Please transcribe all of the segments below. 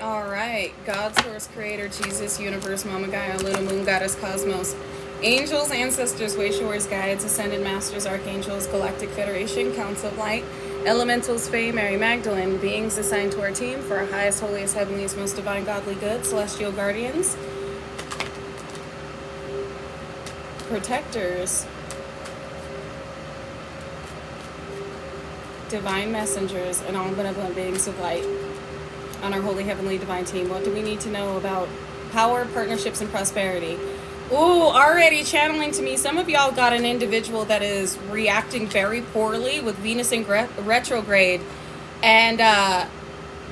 All right, God, Source, Creator, Jesus, Universe, Mama Gaia, Little Moon, Goddess, Cosmos, Angels, Ancestors, Wayshowers, Guides, Ascended Masters, Archangels, Galactic Federation, Council of Light, Elementals, Fae, Mary Magdalene, beings assigned to our team for our highest, holiest, heavenliest, most divine, godly good, celestial guardians, protectors, divine messengers, and all benevolent beings of light on our holy, heavenly, divine team. What do we need to know about power, partnerships, and prosperity? Ooh, already channeling to me. Some of y'all got an individual that is reacting very poorly with Venus in retrograde and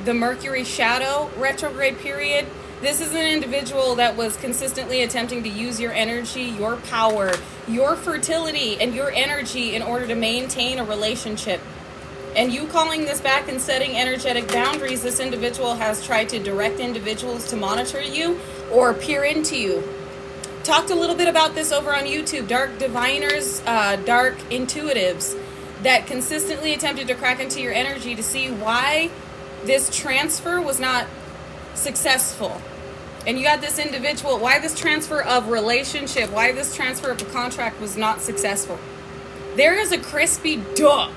the Mercury shadow retrograde period. This is an individual that was consistently attempting to use your energy, your power, your fertility, and your energy in order to maintain a relationship. And you calling this back and setting energetic boundaries, this individual has tried to direct individuals to monitor you or peer into you. Talked a little bit about this over on YouTube. Dark diviners, dark intuitives that consistently attempted to crack into your energy to see why this transfer was not successful. And you got this individual, why this transfer of relationship, why this transfer of a contract was not successful. There is a crispy duck,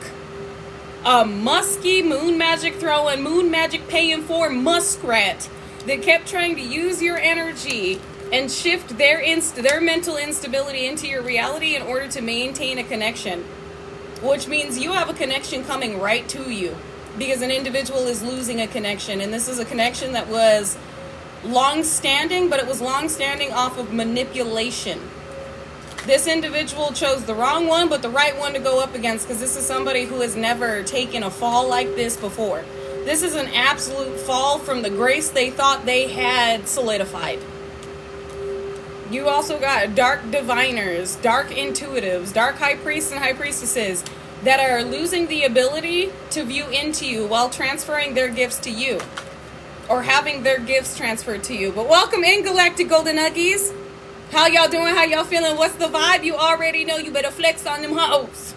a musky moon magic throwing, moon magic paying for muskrat that kept trying to use your energy and shift their mental instability into your reality in order to maintain a connection. Which means you have a connection coming right to you because an individual is losing a connection. And this is a connection that was long-standing, but it was long-standing off of manipulation. This individual chose the wrong one, but the right one to go up against, because this is somebody who has never taken a fall like this before. This is an absolute fall from the grace they thought they had solidified. You also got dark diviners, dark intuitives, dark high priests and high priestesses that are losing the ability to view into you while transferring their gifts to you, or having their gifts transferred to you. But welcome in, Galactic Golden Nuggies. How y'all doing? How y'all feeling? What's the vibe? You already know. You better flex on them hoes.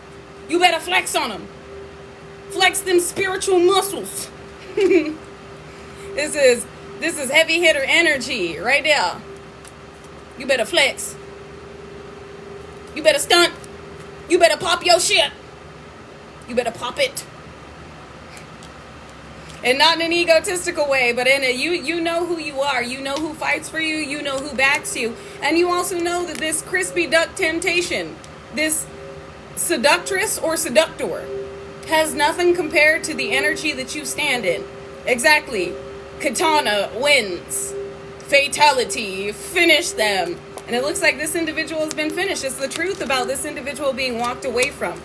You better flex on them. Flex them spiritual muscles. This is heavy hitter energy right there. You better flex. You better stunt. You better pop your shit. You better pop it. And not in an egotistical way, but in a you know who you are. You know who fights for you. You know who backs you. And you also know that this crispy duck temptation, this seductress or seductor, has nothing compared to the energy that you stand in. Exactly. Katana wins. Fatality. Finish them. And it looks like this individual has been finished. It's the truth about this individual being walked away from.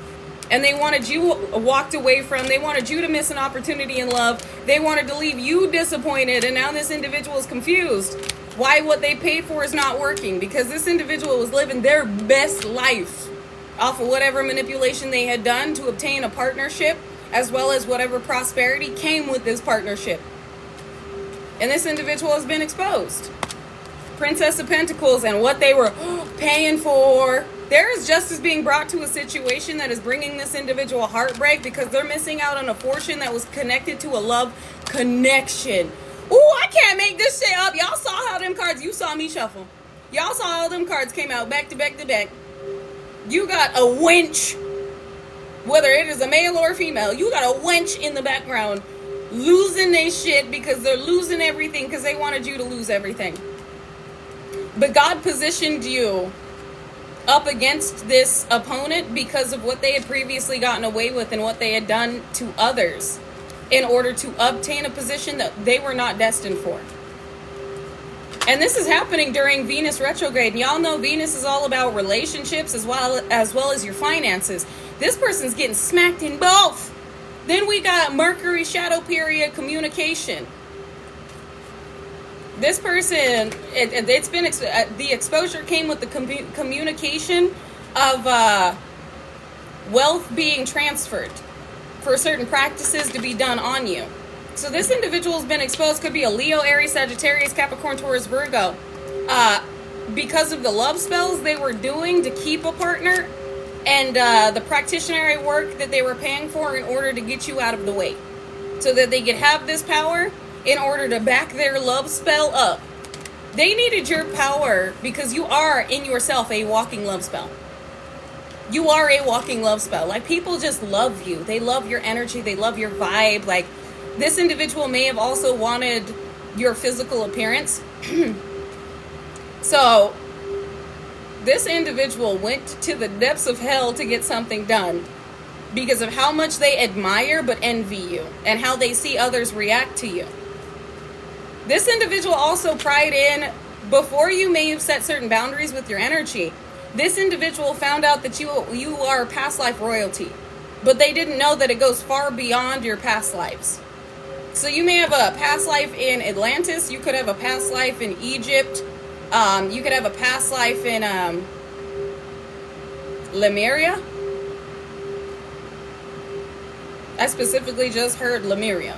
And they wanted you walked away from. They wanted you to miss an opportunity in love. They wanted to leave you disappointed. And now this individual is confused why what they paid for is not working. Because this individual was living their best life off of whatever manipulation they had done to obtain a partnership, as well as whatever prosperity came with this partnership. And this individual has been exposed. Princess of Pentacles and what they were paying for. There is justice being brought to a situation that is bringing this individual heartbreak because they're missing out on a fortune that was connected to a love connection. Ooh, I can't make this shit up. Y'all saw how them cards, you saw me shuffle. Y'all saw how them cards came out back to back to back. You got a wench, whether it is a male or a female, you got a wench in the background losing their shit because they're losing everything because they wanted you to lose everything. But God positioned you up against this opponent because of what they had previously gotten away with and what they had done to others in order to obtain a position that they were not destined for. And this is happening during Venus retrograde. And y'all know Venus is all about relationships as well as your finances. This person's getting smacked in both. Then we got Mercury shadow period communication. This person, it's been, the exposure came with the communication of wealth being transferred for certain practices to be done on you. So this individual's been exposed, could be a Leo, Aries, Sagittarius, Capricorn, Taurus, Virgo, because of the love spells they were doing to keep a partner and the practitionary work that they were paying for in order to get you out of the way so that they could have this power. in order to back their love spell up. They needed your power because you are in yourself a walking love spell. You are a walking love spell. Like, people just love you. They love your energy. They love your vibe. Like, this individual may have also wanted your physical appearance. So, this individual went to the depths of hell to get something done because of how much they admire but envy you and how they see others react to you. This individual also pried in, before you may have set certain boundaries with your energy, this individual found out that you are past life royalty, but they didn't know that it goes far beyond your past lives. So you may have a past life in Atlantis, you could have a past life in Egypt, you could have a past life in Lemuria. I specifically just heard Lemuria.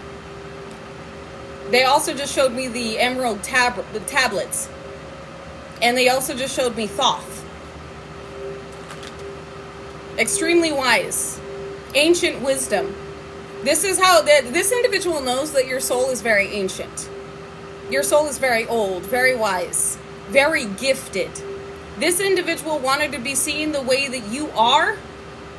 They also just showed me the emerald tablets. And they also just showed me Thoth. Extremely wise. Ancient wisdom. This is how this individual knows that your soul is very ancient. Your soul is very old, very wise, very gifted. This individual wanted to be seen the way that you are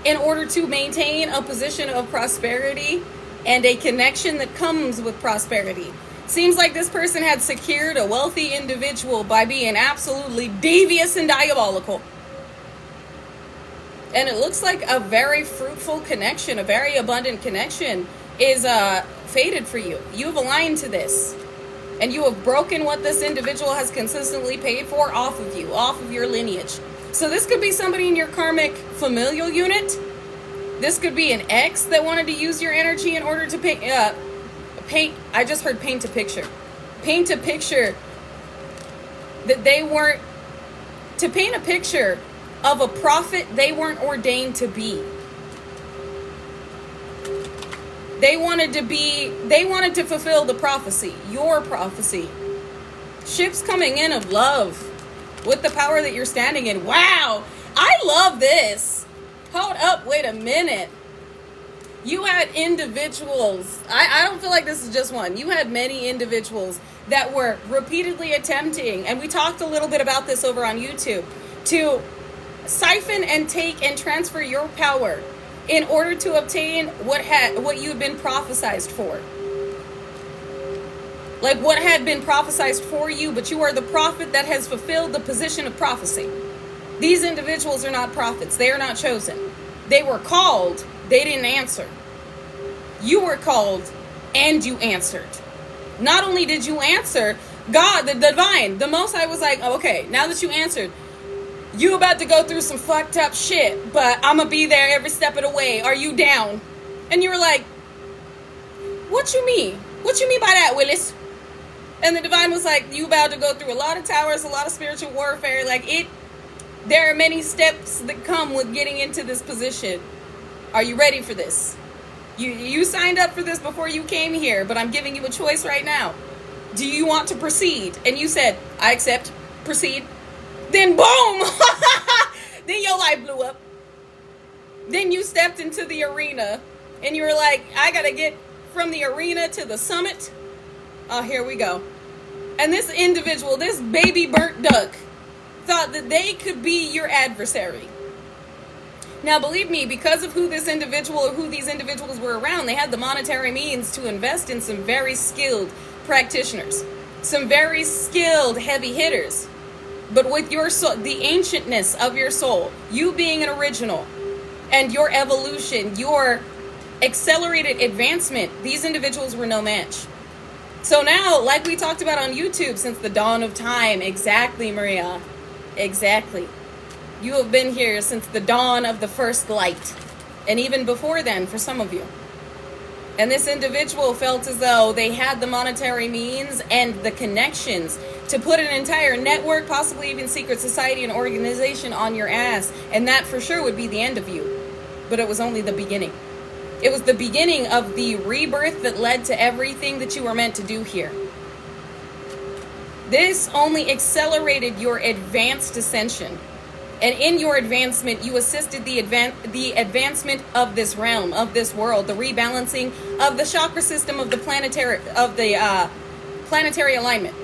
in order to maintain a position of prosperity and a connection that comes with prosperity. Seems like this person had secured a wealthy individual by being absolutely devious and diabolical. And it looks like a very fruitful connection, a very abundant connection is fated for you. You have aligned to this. And you have broken what this individual has consistently paid for off of you, off of your lineage. So this could be somebody in your karmic familial unit. This could be an ex that wanted to use your energy in order to paint. I just heard paint a picture. Paint a picture that they weren't. To paint a picture of a prophet they weren't ordained to be. They wanted to fulfill the prophecy, your prophecy. Ships coming in of love with the power that you're standing in. Wow, I love this. Hold up, wait a minute. You had individuals, I don't feel like this is just one. You had many individuals that were repeatedly attempting, and we talked a little bit about this over on YouTube, to siphon and take and transfer your power in order to obtain what you had been prophesized for. Like what had been prophesized for you, but you are the prophet that has fulfilled the position of prophecy. These individuals are not prophets. They are not chosen. They were called. They didn't answer. You were called and you answered. Not only did you answer, God, the divine, the most I was like, okay, now that you answered, you about to go through some fucked up shit, but I'm going to be there every step of the way. Are you down? And you were like, what you mean? What you mean by that, Willis? And the divine was like, you about to go through a lot of towers, a lot of spiritual warfare. There are many steps that come with getting into this position. Are you ready for this? You signed up for this before you came here, but I'm giving you a choice right now. Do you want to proceed? And you said, I accept, proceed. Then boom! Then your life blew up. Then you stepped into the arena and you were like, I gotta get from the arena to the summit. Oh, here we go. And this individual, this baby burnt duck, thought that they could be your adversary. Now, believe me, because of who this individual or who these individuals were around, they had the monetary means to invest in some very skilled practitioners, some very skilled heavy hitters. But with your soul, the ancientness of your soul, you being an original, and your evolution, your accelerated advancement, these individuals were no match. So now, like we talked about on YouTube, since the dawn of time, exactly, Maria, exactly. You have been here since the dawn of the first light, and even before then for some of you. And this individual felt as though they had the monetary means and the connections to put an entire network, possibly even secret society and organization on your ass. And that for sure would be the end of you. But it was only the beginning. It was the beginning of the rebirth that led to everything that you were meant to do here. This only accelerated your advanced ascension. And in your advancement, you assisted the advancement of this realm, of this world, the rebalancing of the chakra system of the planetary alignment.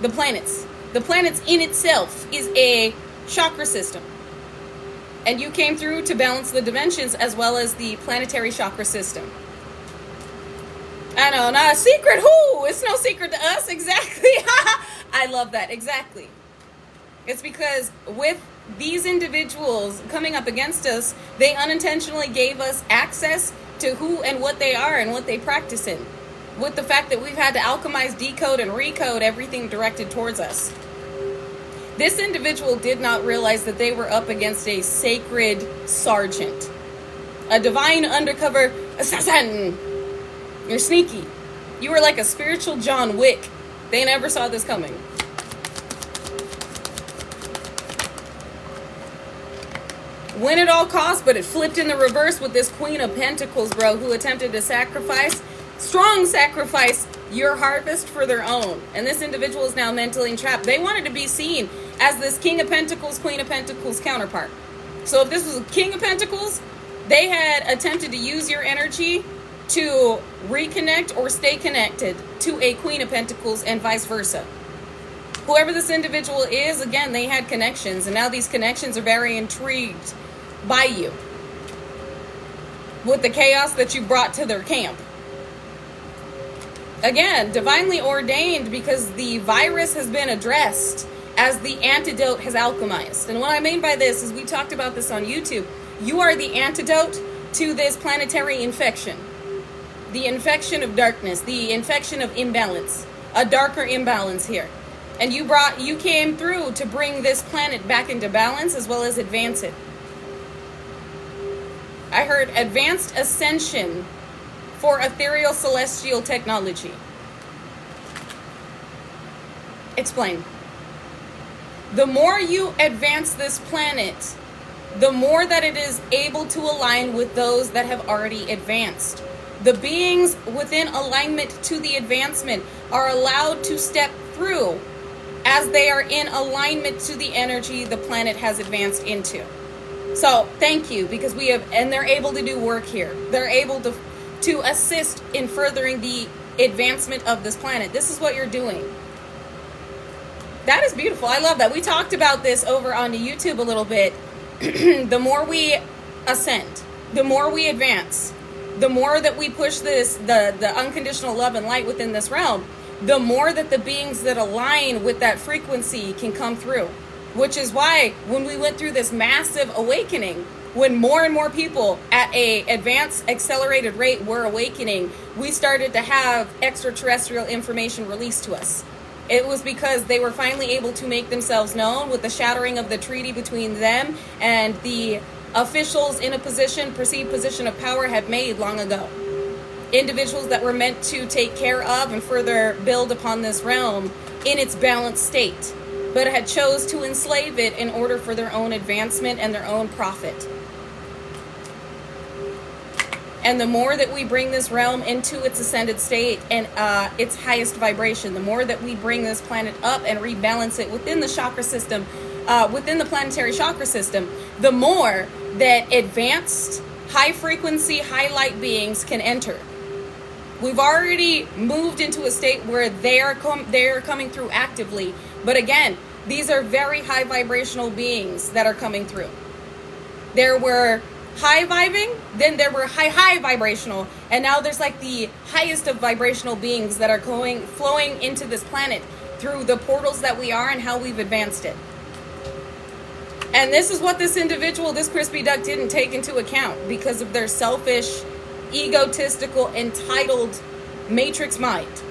The planets. The planets in itself is a chakra system. And you came through to balance the dimensions as well as the planetary chakra system. I know, not a secret. Who? It's no secret to us. Exactly. I love that. Exactly. It's because with these individuals coming up against us, they unintentionally gave us access to who and what they are and what they practice in. With the fact that we've had to alchemize, decode, and recode everything directed towards us. This individual did not realize that they were up against a sacred sergeant. A divine undercover assassin. You're sneaky. You were like a spiritual John Wick. They never saw this coming. Win at all costs, but it flipped in the reverse with this Queen of Pentacles, bro, who attempted to sacrifice your harvest for their own. And this individual is now mentally entrapped. They wanted to be seen as this King of Pentacles, Queen of Pentacles counterpart. So if this was a King of Pentacles, they had attempted to use your energy to reconnect or stay connected to a Queen of Pentacles and vice versa. Whoever this individual is, again, they had connections, and now these connections are very intrigued by you with the chaos that you brought to their camp. Again, divinely ordained because the virus has been addressed as the antidote has alchemized. And what I mean by this is we talked about this on YouTube. You are the antidote to this planetary infection. The infection of darkness, the infection of imbalance, a darker imbalance here. And you came through to bring this planet back into balance as well as advance it. I heard advanced ascension for ethereal celestial technology. Explain. The more you advance this planet, the more that it is able to align with those that have already advanced. The beings within alignment to the advancement are allowed to step through as they are in alignment to the energy the planet has advanced into. So thank you, because and they're able to do work here. They're able to assist in furthering the advancement of this planet. This is what you're doing. That is beautiful. I love that. We talked about this over on YouTube a little bit. The more we ascend, the more we advance, the more that we push the unconditional love and light within this realm, the more that the beings that align with that frequency can come through. Which is why when we went through this massive awakening, when more and more people at a advanced accelerated rate were awakening, we started to have extraterrestrial information released to us. It was because they were finally able to make themselves known with the shattering of the treaty between them and the officials in a perceived position of power had made long ago. Individuals that were meant to take care of and further build upon this realm in its balanced state, but had chose to enslave it in order for their own advancement and their own profit. And the more that we bring this realm into its ascended state and its highest vibration, the more that we bring this planet up and rebalance it within the chakra system, within the planetary chakra system, the more that advanced, high frequency, high light beings can enter. We've already moved into a state where they are coming through actively. But again, these are very high vibrational beings that are coming through. There were high vibing, then there were high vibrational, and now there's like the highest of vibrational beings that are flowing into this planet through the portals that we are and how we've advanced it. And this is what this individual, this crispy duck, didn't take into account because of their selfish, egotistical, entitled matrix mind.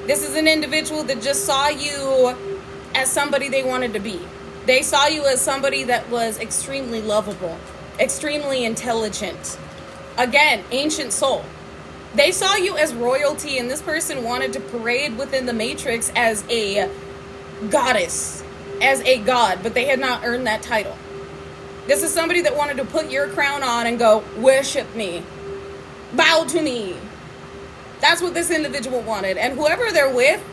This is an individual that just saw you as somebody they wanted to be. They saw you as somebody that was extremely lovable, extremely intelligent. Again, ancient soul. They saw you as royalty, and this person wanted to parade within the matrix as a goddess, as a god, but they had not earned that title. This is somebody that wanted to put your crown on and go, worship me, bow to me. That's what this individual wanted. And whoever they're with,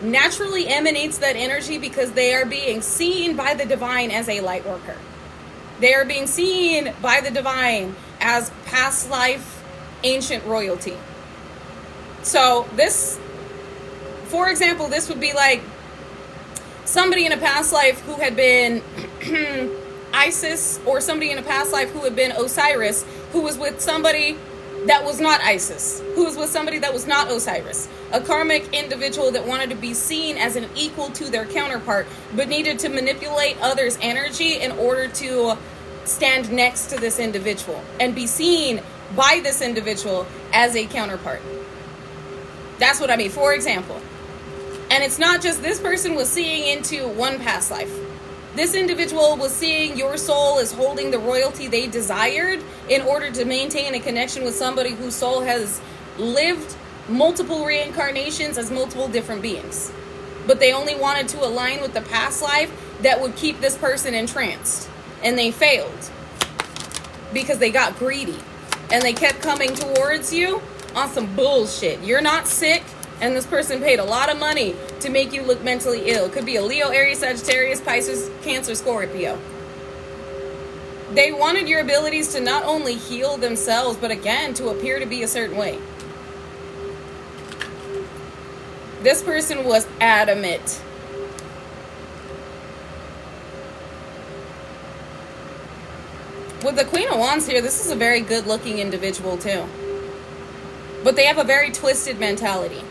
naturally emanates that energy because they are being seen by the divine as a light worker. They are being seen by the divine as past life ancient royalty. So this, for example, this would be like somebody in a past life who had been Isis, or somebody in a past life who had been Osiris, who was with somebody that was not Isis, who was with somebody that was not Osiris. A karmic individual that wanted to be seen as an equal to their counterpart, but needed to manipulate others' energy in order to stand next to this individual and be seen by this individual as a counterpart. That's what I mean, for example. And it's not just this person was seeing into one past life. This individual was seeing your soul as holding the royalty they desired in order to maintain a connection with somebody whose soul has lived multiple reincarnations as multiple different beings. But they only wanted to align with the past life that would keep this person entranced. And they failed because they got greedy. And they kept coming towards you on some bullshit. You're not sick. And this person paid a lot of money to make you look mentally ill. It could be a Leo, Aries, Sagittarius, Pisces, Cancer, Scorpio. They wanted your abilities to not only heal themselves, but again, to appear to be a certain way. This person was adamant. With the Queen of Wands here, this is a very good-looking individual too. But they have a very twisted mentality.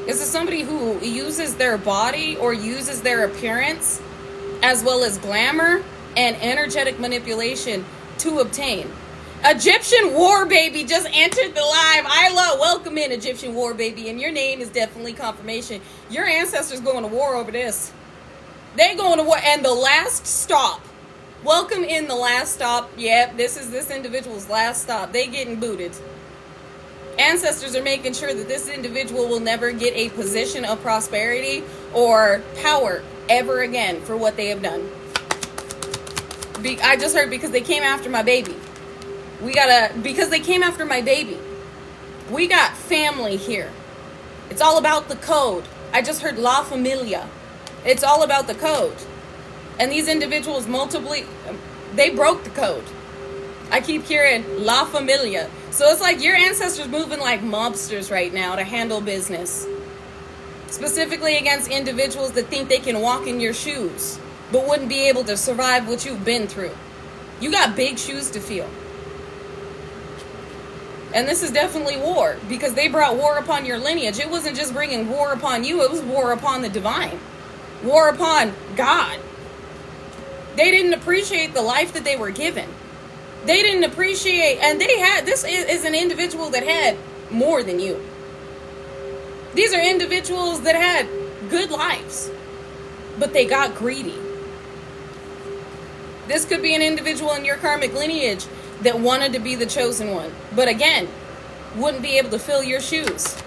This is somebody who uses their body or uses their appearance as well as glamour and energetic manipulation to obtain. Egyptian War Baby just entered the live. Isla, welcome in, Egyptian War Baby. And your name is definitely confirmation. Your ancestors going to war over this. They going to war. And the last stop. Welcome in the last stop. Yep, this is this individual's last stop. They getting booted. Ancestors are making sure that this individual will never get a position of prosperity or power ever again for what they have done. I just heard because they came after my baby. Because they came after my baby. We got family here. It's all about the code. I just heard La Familia. It's all about the code. And these individuals they broke the code. I keep hearing La Familia. So it's like your ancestors moving like mobsters right now to handle business. Specifically against individuals that think they can walk in your shoes, but wouldn't be able to survive what you've been through. You got big shoes to fill. And this is definitely war, because they brought war upon your lineage. It wasn't just bringing war upon you, it was war upon the divine. War upon God. They didn't appreciate the life that they were given. They didn't appreciate, and this is an individual that had more than you. These are individuals that had good lives, but they got greedy. This could be an individual in your karmic lineage that wanted to be the chosen one, but again, wouldn't be able to fill your shoes.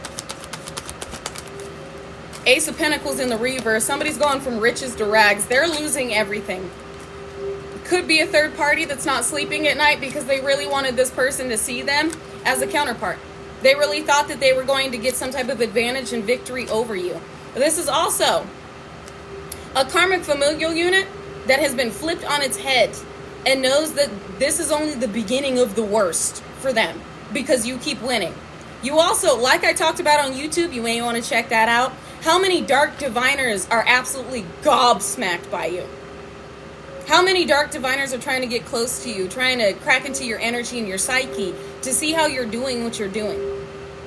Ace of Pentacles in the reverse. Somebody's going from riches to rags. They're losing everything. Could be a third party that's not sleeping at night because they really wanted this person to see them as a counterpart. They really thought that they were going to get some type of advantage and victory over you. This is also a karmic familial unit that has been flipped on its head and knows that this is only the beginning of the worst for them because you keep winning. You also, like I talked about on YouTube, you may want to check that out. How many dark diviners are absolutely gobsmacked by you? How many dark diviners are trying to get close to you, trying to crack into your energy and your psyche to see how you're doing what you're doing?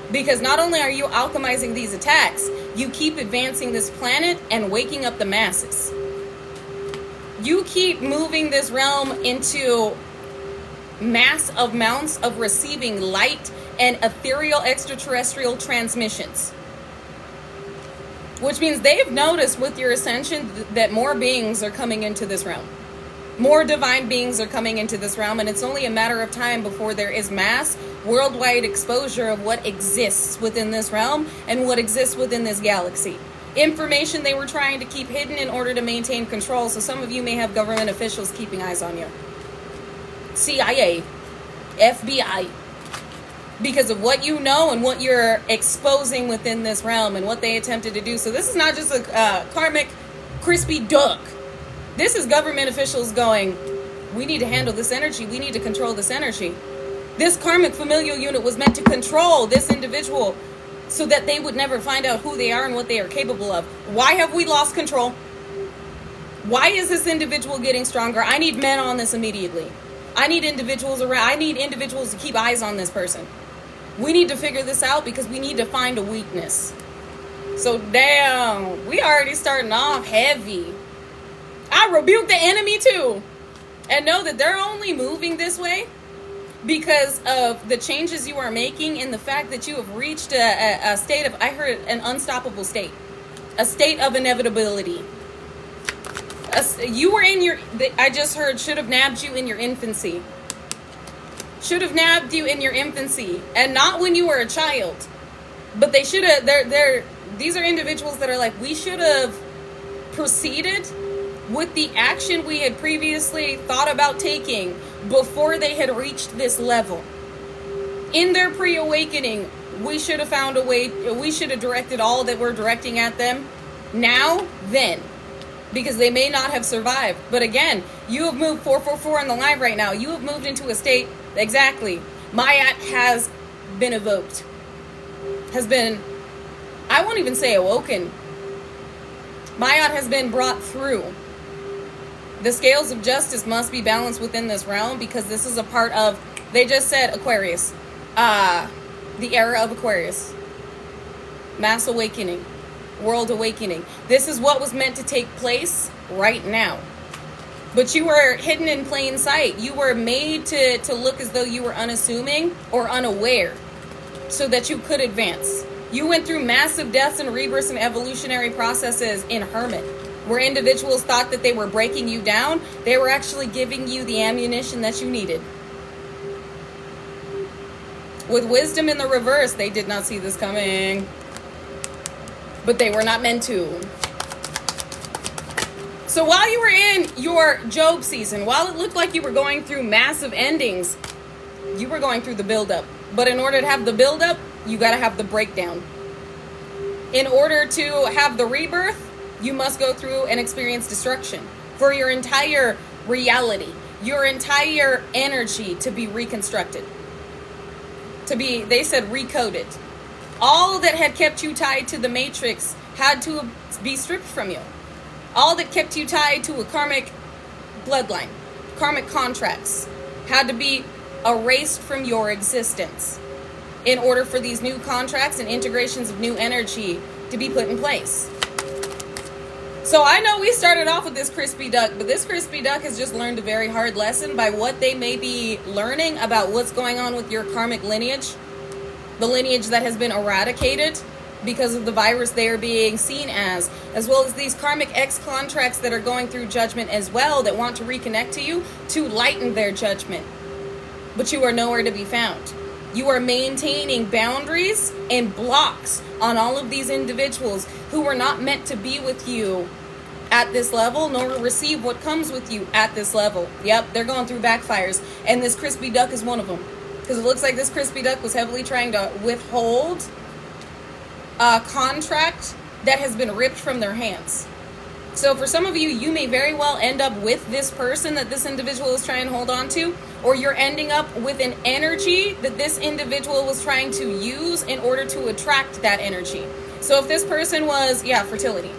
Because not only are you alchemizing these attacks, you keep advancing this planet and waking up the masses. You keep moving this realm into mass amounts of receiving light and ethereal extraterrestrial transmissions. Which means they've noticed with your ascension that more beings are coming into this realm. More divine beings are coming into this realm, and it's only a matter of time before there is mass worldwide exposure of what exists within this realm and what exists within this galaxy. Information they were trying to keep hidden in order to maintain control, so some of you may have government officials keeping eyes on you. CIA, FBI. because of what you know and what you're exposing within this realm and what they attempted to do. So this is not just a karmic crispy duck. This is government officials going, we need to handle this energy. We need to control this energy. This karmic familial unit was meant to control this individual so that they would never find out who they are and what they are capable of. Why have we lost control? Why is this individual getting stronger? I need men on this immediately. I need individuals around. I need individuals to keep eyes on this person. We need to figure this out because we need to find a weakness. So damn, we already starting off heavy. I rebuke the enemy too. And know that they're only moving this way because of the changes you are making and the fact that you have reached a state of, I heard, an unstoppable state. A state of inevitability. You were in your, I just heard, should have nabbed you in your infancy. Should have nabbed you in your infancy. And not when you were a child. But they should have, these are individuals that are like, we should have proceeded with the action we had previously thought about taking before they had reached this level. In their pre-awakening, we should have found a way, we should have directed all that we're directing at them now, then. Because they may not have survived. But again, you have moved 444 on the live right now. You have moved into a state, exactly. Mayat has been evoked. Has been, I won't even say awoken. Mayat has been brought through. The scales of justice must be balanced within this realm because this is a part of, they just said Aquarius. The era of Aquarius. Mass awakening. World awakening. This is what was meant to take place right now. But you were hidden in plain sight. You were made to look as though you were unassuming or unaware so that you could advance. You went through massive deaths and rebirths and evolutionary processes in Hermit, where individuals thought that they were breaking you down. They were actually giving you the ammunition that you needed. With wisdom in the reverse, they did not see this coming. But they were not meant to. So while you were in your Job season, while it looked like you were going through massive endings, you were going through the buildup. But in order to have the buildup, you got to have the breakdown. In order to have the rebirth, you must go through and experience destruction for your entire reality, your entire energy to be reconstructed. To be, they said, recoded. All that had kept you tied to the matrix had to be stripped from you. All that kept you tied to a karmic bloodline, karmic contracts, had to be erased from your existence in order for these new contracts and integrations of new energy to be put in place. So I know we started off with this crispy duck, but this crispy duck has just learned a very hard lesson by what they may be learning about what's going on with your karmic lineage. The lineage that has been eradicated because of the virus they are being seen as well as these karmic X contracts that are going through judgment as well, that want to reconnect to you to lighten their judgment. But you are nowhere to be found. You are maintaining boundaries and blocks on all of these individuals who were not meant to be with you at this level, nor receive what comes with you at this level. Yep, they're going through backfires, and this crispy duck is one of them. Because it looks like this crispy duck was heavily trying to withhold a contract that has been ripped from their hands. So for some of you, you may very well end up with this person that this individual is trying to hold on to, or you're ending up with an energy that this individual was trying to use in order to attract that energy. So if this person was, fertility,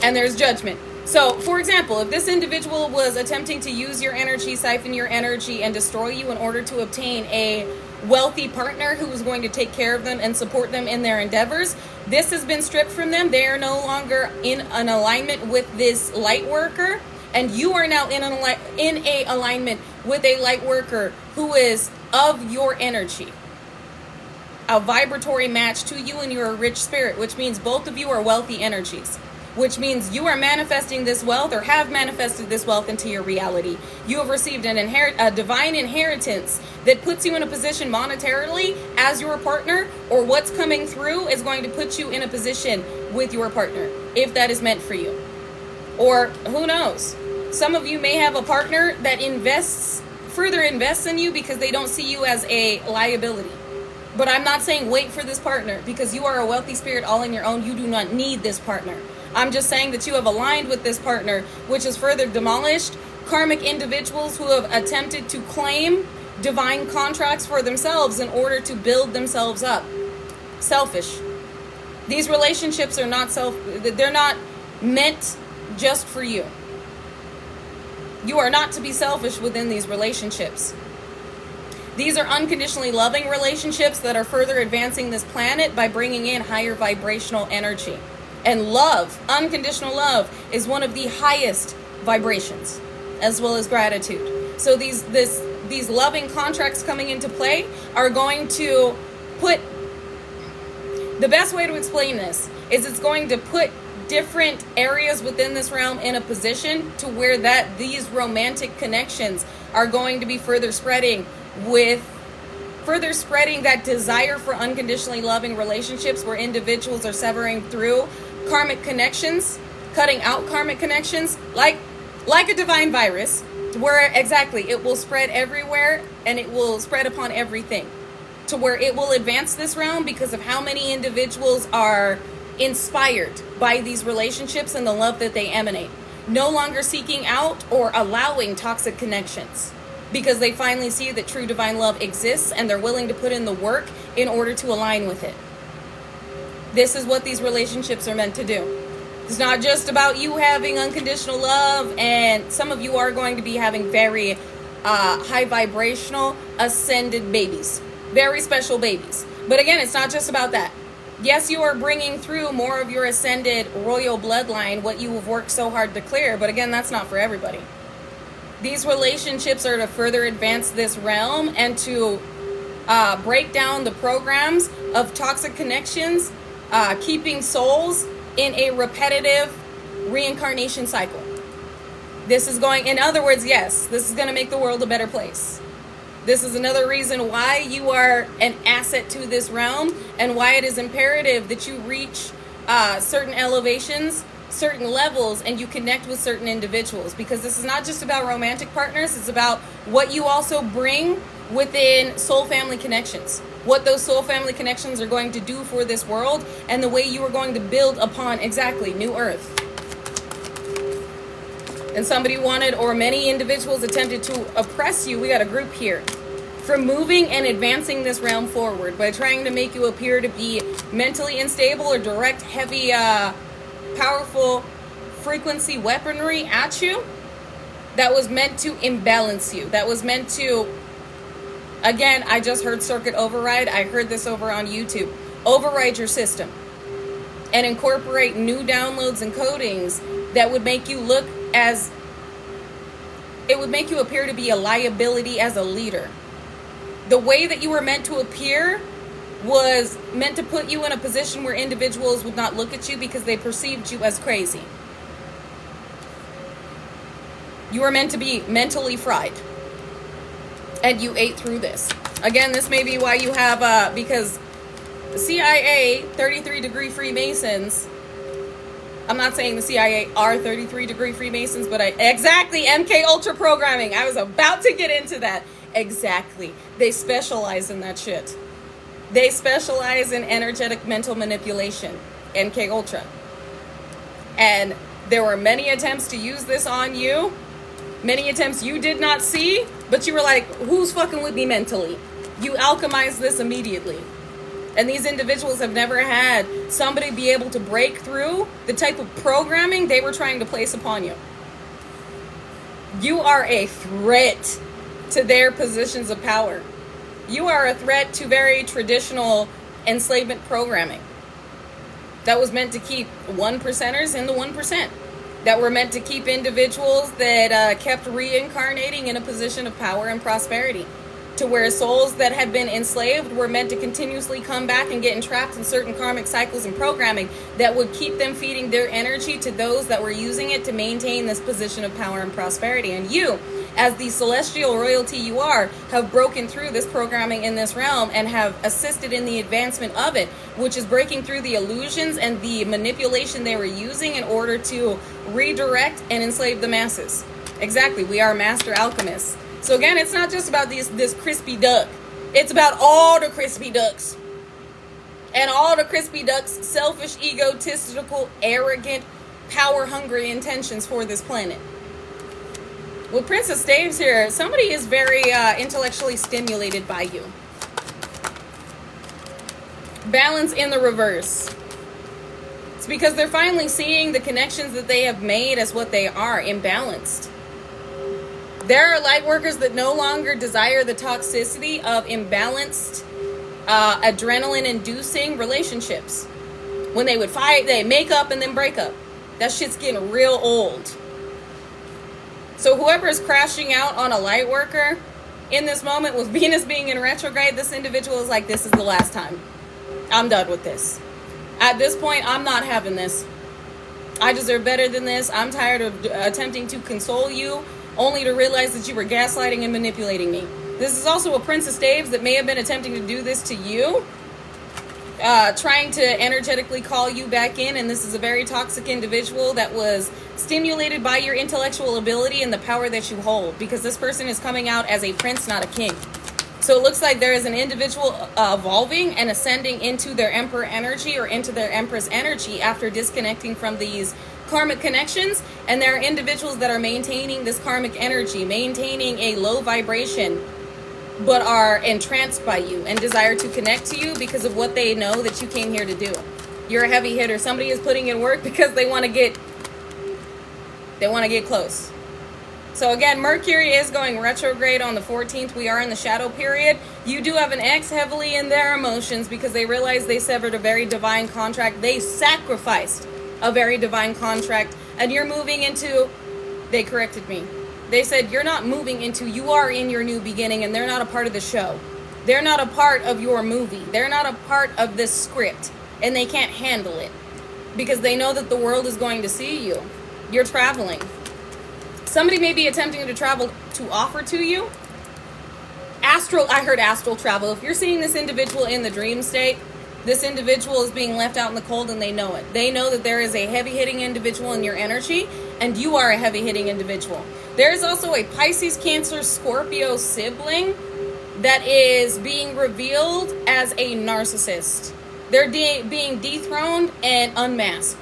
and there's judgment. So, for example, if this individual was attempting to use your energy, siphon your energy, and destroy you in order to obtain a wealthy partner who was going to take care of them and support them in their endeavors, this has been stripped from them. They are no longer in an alignment with this light worker, and you are now in a alignment with a light worker who is of your energy. A vibratory match to you, and you're a rich spirit, which means both of you are wealthy energies. Which means you are manifesting this wealth, or have manifested this wealth into your reality. You have received a divine inheritance that puts you in a position monetarily as your partner, or what's coming through is going to put you in a position with your partner, if that is meant for you. Or who knows? Some of you may have a partner that further invests in you because they don't see you as a liability. But I'm not saying wait for this partner, because you are a wealthy spirit all on your own. You do not need this partner. I'm just saying that you have aligned with this partner, which has further demolished karmic individuals who have attempted to claim divine contracts for themselves in order to build themselves up. Selfish. These relationships are not they're not meant just for you. You are not to be selfish within these relationships. These are unconditionally loving relationships that are further advancing this planet by bringing in higher vibrational energy. And love, unconditional love, is one of the highest vibrations, as well as gratitude. So these loving contracts coming into play are going to put, the best way to explain this is it's going to put different areas within this realm in a position to where these romantic connections are going to be further spreading that desire for unconditionally loving relationships, where individuals are severing through karmic connections, cutting out karmic connections, like a divine virus, where exactly it will spread everywhere and it will spread upon everything, to where it will advance this realm because of how many individuals are inspired by these relationships and the love that they emanate, no longer seeking out or allowing toxic connections, because they finally see that true divine love exists and they're willing to put in the work in order to align with it. This is what these relationships are meant to do. It's not just about you having unconditional love, and some of you are going to be having very high vibrational ascended babies, very special babies. But again, it's not just about that. Yes, you are bringing through more of your ascended royal bloodline, what you have worked so hard to clear, but again, that's not for everybody. These relationships are to further advance this realm and to break down the programs of toxic connections, keeping souls in a repetitive reincarnation cycle. This is going, in other words, yes, this is going to make the world a better place. This is another reason why you are an asset to this realm, and why it is imperative that you reach certain elevations, certain levels, and you connect with certain individuals, because this is not just about romantic partners. It's about what you also bring within soul family connections, what those soul family connections are going to do for this world, and the way you are going to build upon exactly new earth. And somebody wanted, or many individuals attempted to oppress you. We got a group here from moving and advancing this realm forward by trying to make you appear to be mentally unstable or direct heavy powerful frequency weaponry at you that was meant to imbalance you, that was meant to, again, I just heard circuit override. I heard this over on YouTube. Override your system and incorporate new downloads and codings that would make you look as, it would make you appear to be a liability as a leader. The way that you were meant to appear was meant to put you in a position where individuals would not look at you because they perceived you as crazy. You were meant to be mentally fried, and you ate through this. Again, this may be why you have because the CIA 33-degree Freemasons, I'm not saying the CIA are 33-degree Freemasons, but exactly, MK Ultra programming. I was about to get into that. Exactly. They specialize in that shit. They specialize in energetic mental manipulation, MK Ultra. And there were many attempts to use this on you. Many attempts you did not see, but you were like, who's fucking with me mentally? You alchemized this immediately. And these individuals have never had somebody be able to break through the type of programming they were trying to place upon you. You are a threat to their positions of power. You are a threat to very traditional enslavement programming that was meant to keep 1%ers in the 1%, that were meant to keep individuals that kept reincarnating in a position of power and prosperity, to where souls that had been enslaved were meant to continuously come back and get entrapped in certain karmic cycles and programming that would keep them feeding their energy to those that were using it to maintain this position of power and prosperity. And you, as the celestial royalty you are, have broken through this programming in this realm and have assisted in the advancement of it, which is breaking through the illusions and the manipulation they were using in order to redirect and enslave the masses. Exactly, we are master alchemists. So again, it's not just about this crispy duck. It's about all the crispy ducks. And all the crispy ducks' selfish, egotistical, arrogant, power-hungry intentions for this planet. With Princess Staves here, somebody is very intellectually stimulated by you. Balance in the reverse. It's because they're finally seeing the connections that they have made as what they are, imbalanced. There are light workers that no longer desire the toxicity of imbalanced, adrenaline-inducing relationships. When they would fight, they make up and then break up. That shit's getting real old. So whoever is crashing out on a light worker in this moment with Venus being in retrograde, this individual is like, this is the last time. I'm done with this. At this point, I'm not having this. I deserve better than this. I'm tired of attempting to console you, only to realize that you were gaslighting and manipulating me. This is also a Prince of Staves that may have been attempting to do this to you, trying to energetically call you back in, and this is a very toxic individual that was stimulated by your intellectual ability and the power that you hold, because this person is coming out as a prince, not a king. So it looks like there is an individual evolving and ascending into their emperor energy or into their empress energy after disconnecting from these karmic connections, and there are individuals that are maintaining this karmic energy, maintaining a low vibration, but are entranced by you and desire to connect to you because of what they know that you came here to do. You're a heavy hitter. Somebody is putting in work because they want to get close. So again, Mercury is going retrograde on the 14th. We are in the shadow period. You do have an X heavily in their emotions because they realize they severed a very divine contract. They sacrificed a very divine contract. And you're moving into, they corrected me. They said, you're not moving into, you are in your new beginning, and they're not a part of the show. They're not a part of your movie. They're not a part of this script, and they can't handle it because they know that the world is going to see you. You're traveling. Somebody may be attempting to travel to offer to you. I heard astral travel. If you're seeing this individual in the dream state, this individual is being left out in the cold and they know it. They know that there is a heavy-hitting individual in your energy and you are a heavy-hitting individual. There is also a Pisces, Cancer, Scorpio sibling that is being revealed as a narcissist. They're being dethroned and unmasked.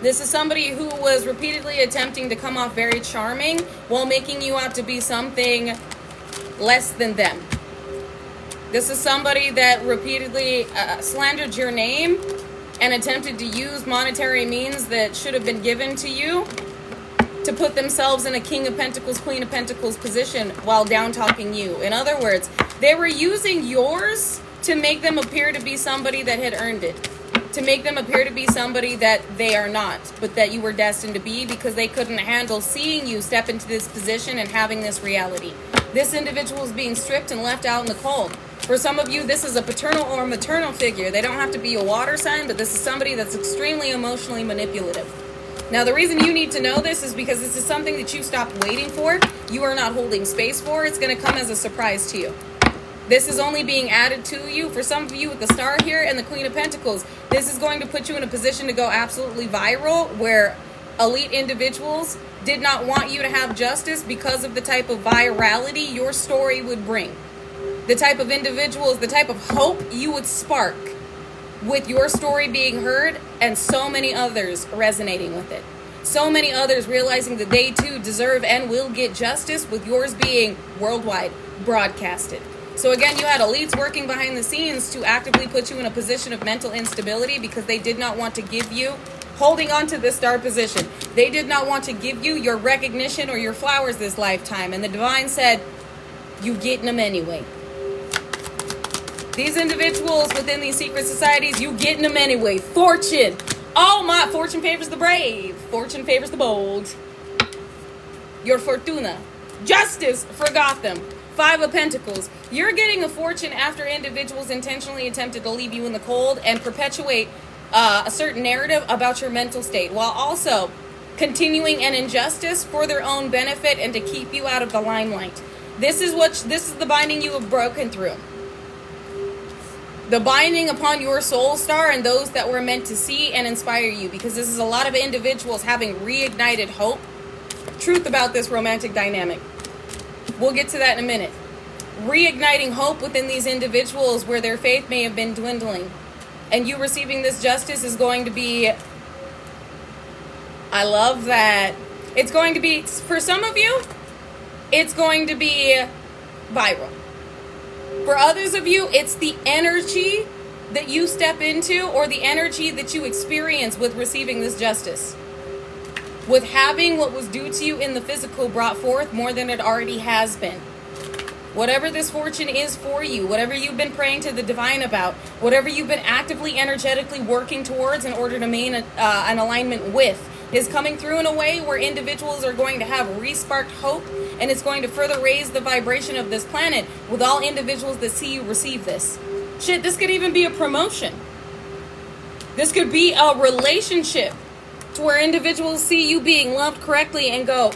This is somebody who was repeatedly attempting to come off very charming while making you out to be something less than them. This is somebody that repeatedly slandered your name and attempted to use monetary means that should have been given to you to put themselves in a King of Pentacles, Queen of Pentacles position while down-talking you. In other words, they were using yours to make them appear to be somebody that had earned it. To make them appear to be somebody that they are not, but that you were destined to be because they couldn't handle seeing you step into this position and having this reality. This individual is being stripped and left out in the cold. For some of you, this is a paternal or maternal figure. They don't have to be a water sign, but this is somebody that's extremely emotionally manipulative. Now, the reason you need to know this is because this is something that you stopped waiting for. You are not holding space for. It's going to come as a surprise to you. This is only being added to you. For some of you with the Star here and the Queen of Pentacles, this is going to put you in a position to go absolutely viral where elite individuals did not want you to have justice because of the type of virality your story would bring. The type of individuals, the type of hope you would spark with your story being heard and so many others resonating with it. So many others realizing that they too deserve and will get justice with yours being worldwide broadcasted. So again, you had elites working behind the scenes to actively put you in a position of mental instability because they did not want to give you, holding on to this star position, they did not want to give you your recognition or your flowers this lifetime. And the divine said, you getting them anyway. These individuals within these secret societies, you getting them anyway. Fortune. Oh my, fortune favors the brave. Fortune favors the bold. Your fortuna. Justice for Gotham. 5 of Pentacles. You're getting a fortune after individuals intentionally attempted to leave you in the cold and perpetuate a certain narrative about your mental state, while also continuing an injustice for their own benefit and to keep you out of the limelight. This is the binding you have broken through. The binding upon your soul star and those that were meant to see and inspire you, because this is a lot of individuals having reignited hope. Truth about this romantic dynamic. We'll get to that in a minute. reigniting hope within these individuals where their faith may have been dwindling. And you receiving this justice is going to be, I love that. It's going to be, for some of you, it's going to be viral. For others of you, it's the energy that you step into or the energy that you experience with receiving this justice. With having what was due to you in the physical brought forth more than it already has been. Whatever this fortune is for you, whatever you've been praying to the divine about, whatever you've been actively, energetically working towards in order to maintain an alignment with, is coming through in a way where individuals are going to have re-sparked hope, and it's going to further raise the vibration of this planet with all individuals that see you receive this. Shit, this could even be a promotion. This could be a relationship to where individuals see you being loved correctly and go,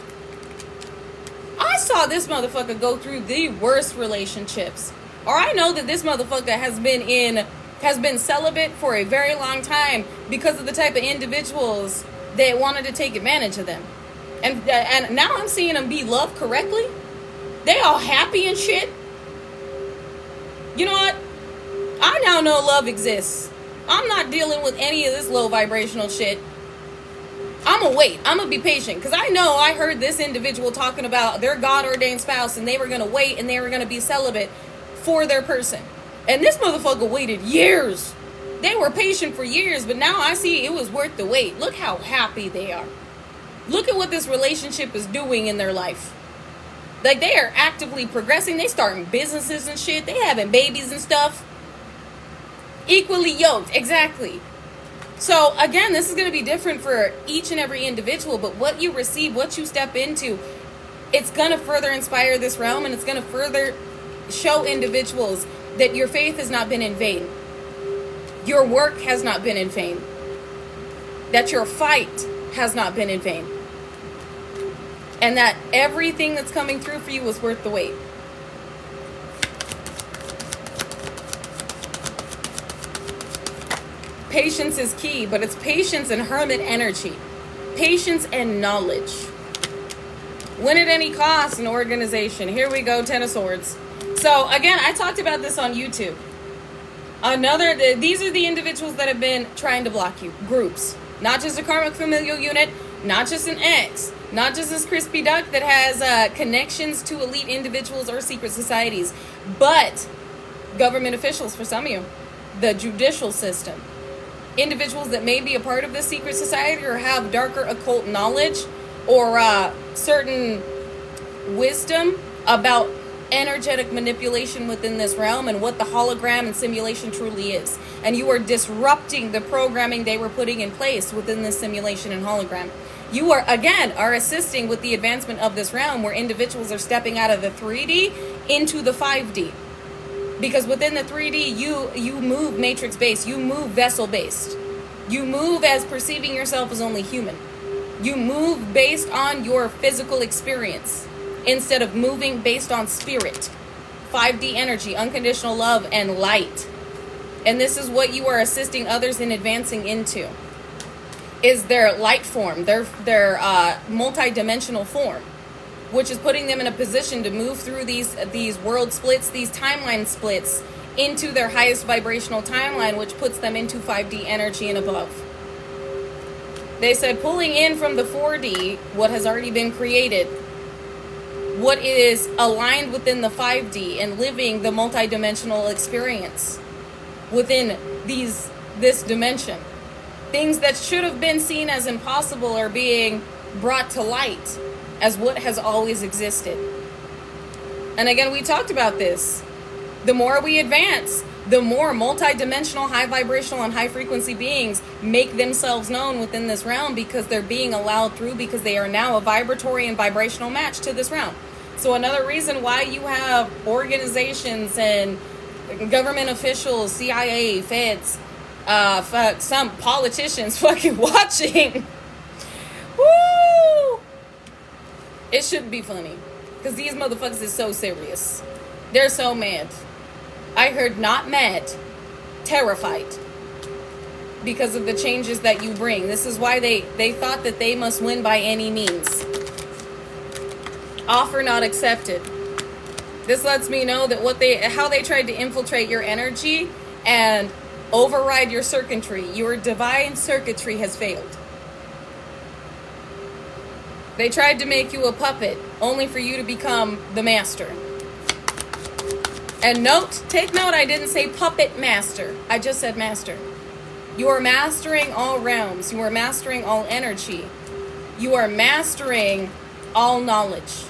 I saw this motherfucker go through the worst relationships. Or I know that this motherfucker has been celibate for a very long time because of the type of individuals that wanted to take advantage of them. And now I'm seeing them be loved correctly. They all happy and shit. You know what? I now know love exists. I'm not dealing with any of this low vibrational shit. I'm gonna wait. I'm gonna be patient. Because I know I heard this individual talking about their God-ordained spouse and they were gonna wait and they were gonna be celibate for their person. And this motherfucker waited years. They were patient for years, but now I see it was worth the wait. Look how happy they are. Look at what this relationship is doing in their life. Like, they are actively progressing. They starting businesses and shit. They having babies and stuff. Equally yoked. Exactly. So, again, this is going to be different for each and every individual, but what you receive, what you step into, it's going to further inspire this realm, and it's going to further show individuals that your faith has not been in vain. Your work has not been in vain. That your fight has not been in vain. And that everything that's coming through for you is worth the wait. Patience is key, but it's patience and hermit energy. Patience and knowledge. Win at any cost in organization. Here we go, Ten of Swords. So, again, I talked about this on YouTube. These are the individuals that have been trying to block you. Groups. Not just a karmic familial unit, not just an ex, not just this crispy duck that has connections to elite individuals or secret societies, but government officials for some of you, the judicial system, individuals that may be a part of this secret society or have darker occult knowledge or certain wisdom about energetic manipulation within this realm and what the hologram and simulation truly is. And you are disrupting the programming they were putting in place within this simulation and hologram. You are assisting with the advancement of this realm where individuals are stepping out of the 3D into the 5D. Because within the 3D, you move matrix-based, you move vessel-based. You move as perceiving yourself as only human. You move based on your physical experience instead of moving based on spirit. 5D energy, unconditional love, and light. And this is what you are assisting others in advancing into. Is their light form, their multidimensional form, which is putting them in a position to move through these world splits, these timeline splits, into their highest vibrational timeline, which puts them into 5D energy and above. They said pulling in from the 4D what has already been created, what is aligned within the 5D, and living the multidimensional experience within this dimension. Things that should have been seen as impossible are being brought to light as what has always existed. And again, we talked about this. The more we advance, the more multidimensional, high vibrational, and high frequency beings make themselves known within this realm because they're being allowed through, because they are now a vibratory and vibrational match to this realm. So another reason why you have organizations and government officials, CIA, feds, some politicians fucking watching. Woo! It shouldn't be funny. Because these motherfuckers is so serious. They're so mad. I heard not mad, terrified. Because of the changes that you bring. This is why they thought that they must win by any means. Offer not accepted. This lets me know that how they tried to infiltrate your energy and override your circuitry. Your divine circuitry has failed. They tried to make you a puppet, only for you to become the master. And take note, I didn't say puppet master. I just said master. You are mastering all realms. You are mastering all energy. You are mastering all knowledge.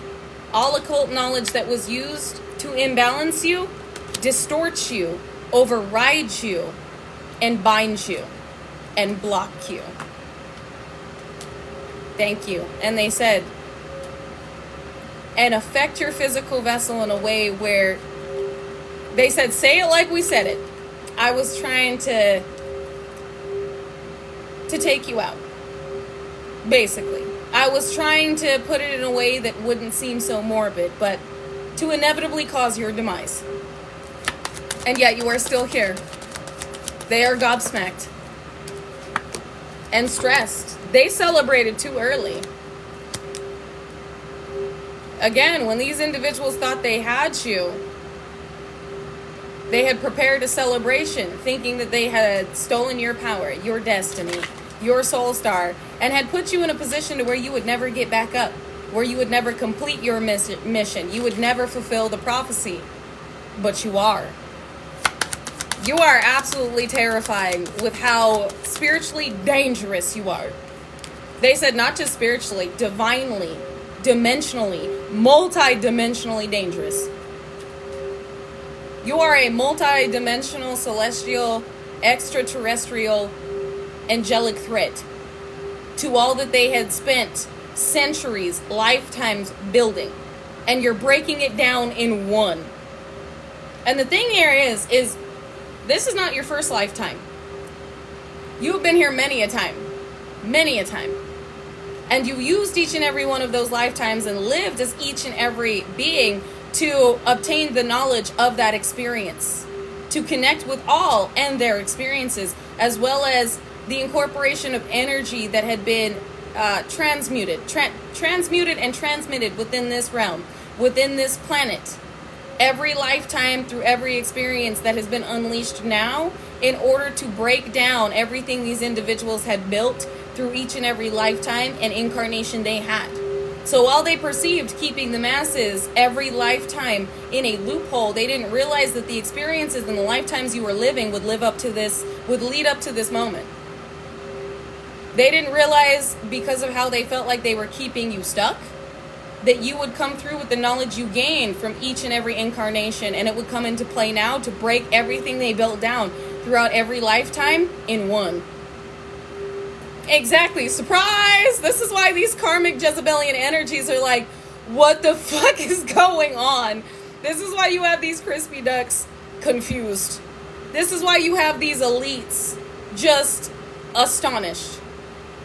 All occult knowledge that was used to imbalance you, distort you, override you, and bind you, and block you. Thank you. And they said, and affect your physical vessel in a way where, they said, say it like we said it. I was trying to take you out. Basically. I was trying to put it in a way that wouldn't seem so morbid, but to inevitably cause your demise. And yet you are still here. They are gobsmacked. And stressed. They celebrated too early. Again, when these individuals thought they had you, they had prepared a celebration, thinking that they had stolen your power, your destiny, your soul star, and had put you in a position to where you would never get back up, where you would never complete your mission. You would never fulfill the prophecy. But you are. You are absolutely terrifying with how spiritually dangerous you are. They said not just spiritually, divinely, dimensionally, multi-dimensionally dangerous. You are a multi-dimensional, celestial, extraterrestrial, angelic threat to all that they had spent centuries, lifetimes building. And you're breaking it down in one. And the thing here is this is not your first lifetime. You have been here many a time. Many a time. And you used each and every one of those lifetimes and lived as each and every being to obtain the knowledge of that experience. To connect with all and their experiences, as well as the incorporation of energy that had been transmuted and transmitted within this realm, within this planet. Every lifetime, through every experience that has been unleashed now, in order to break down everything these individuals had built through each and every lifetime and incarnation they had. So while they perceived keeping the masses every lifetime in a loophole, they didn't realize that the experiences and the lifetimes you were living would lead up to this moment. They didn't realize, because of how they felt like they were keeping you stuck, that you would come through with the knowledge you gained from each and every incarnation, and it would come into play now to break everything they built down throughout every lifetime in one. Exactly. Surprise! This is why these karmic Jezebelian energies are like, what the fuck is going on? This is why you have these crispy ducks confused. This is why you have these elites just astonished.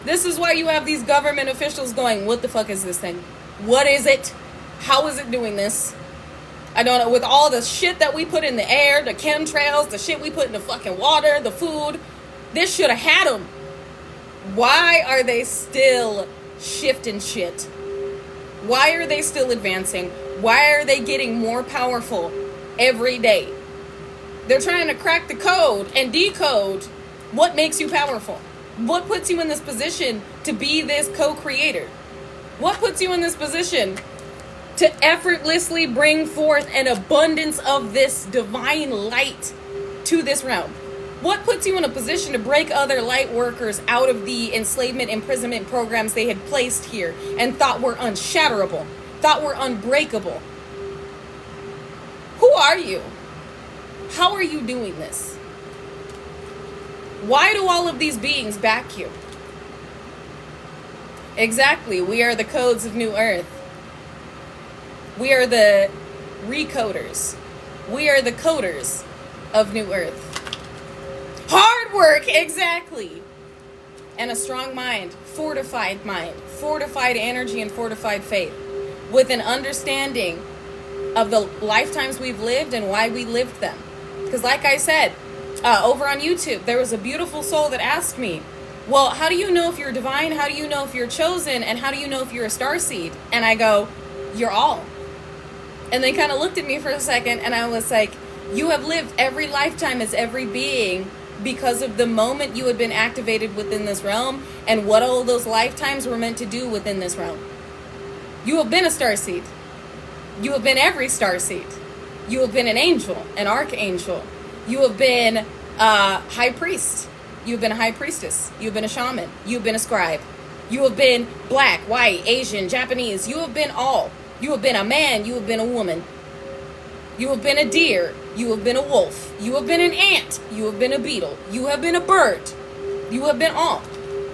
This is why you have these government officials going, what the fuck is this thing? What is it? How is it doing this? I don't know. With all the shit that we put in the air, the chemtrails, the shit we put in the fucking water, the food, this should have had them. Why are they still shifting shit? Why are they still advancing? Why are they getting more powerful every day? They're trying to crack the code and decode what makes you powerful. What puts you in this position to be this co-creator? What puts you in this position to effortlessly bring forth an abundance of this divine light to this realm? What puts you in a position to break other light workers out of the enslavement, imprisonment programs they had placed here and thought were unshatterable, thought were unbreakable? Who are you? How are you doing this? Why do all of these beings back you? Exactly, we are the codes of New Earth. We are the recoders. We are the coders of New Earth. Hard work, exactly. And a strong mind, fortified energy, and fortified faith. With an understanding of the lifetimes we've lived and why we lived them. Because like I said, over on YouTube, there was a beautiful soul that asked me, well, how do you know if you're divine? How do you know if you're chosen? And how do you know if you're a starseed? And I go, you're all. And they kind of looked at me for a second, and I was like, you have lived every lifetime as every being because of the moment you had been activated within this realm and what all those lifetimes were meant to do within this realm. You have been a starseed. You have been every starseed. You have been an angel, an archangel. You have been a high priest. You have been a high priestess. You have been a shaman. You have been a scribe. You have been black, white, Asian, Japanese. You have been all. You have been a man. You have been a woman. You have been a deer. You have been a wolf. You have been an ant. You have been a beetle. You have been a bird. You have been all.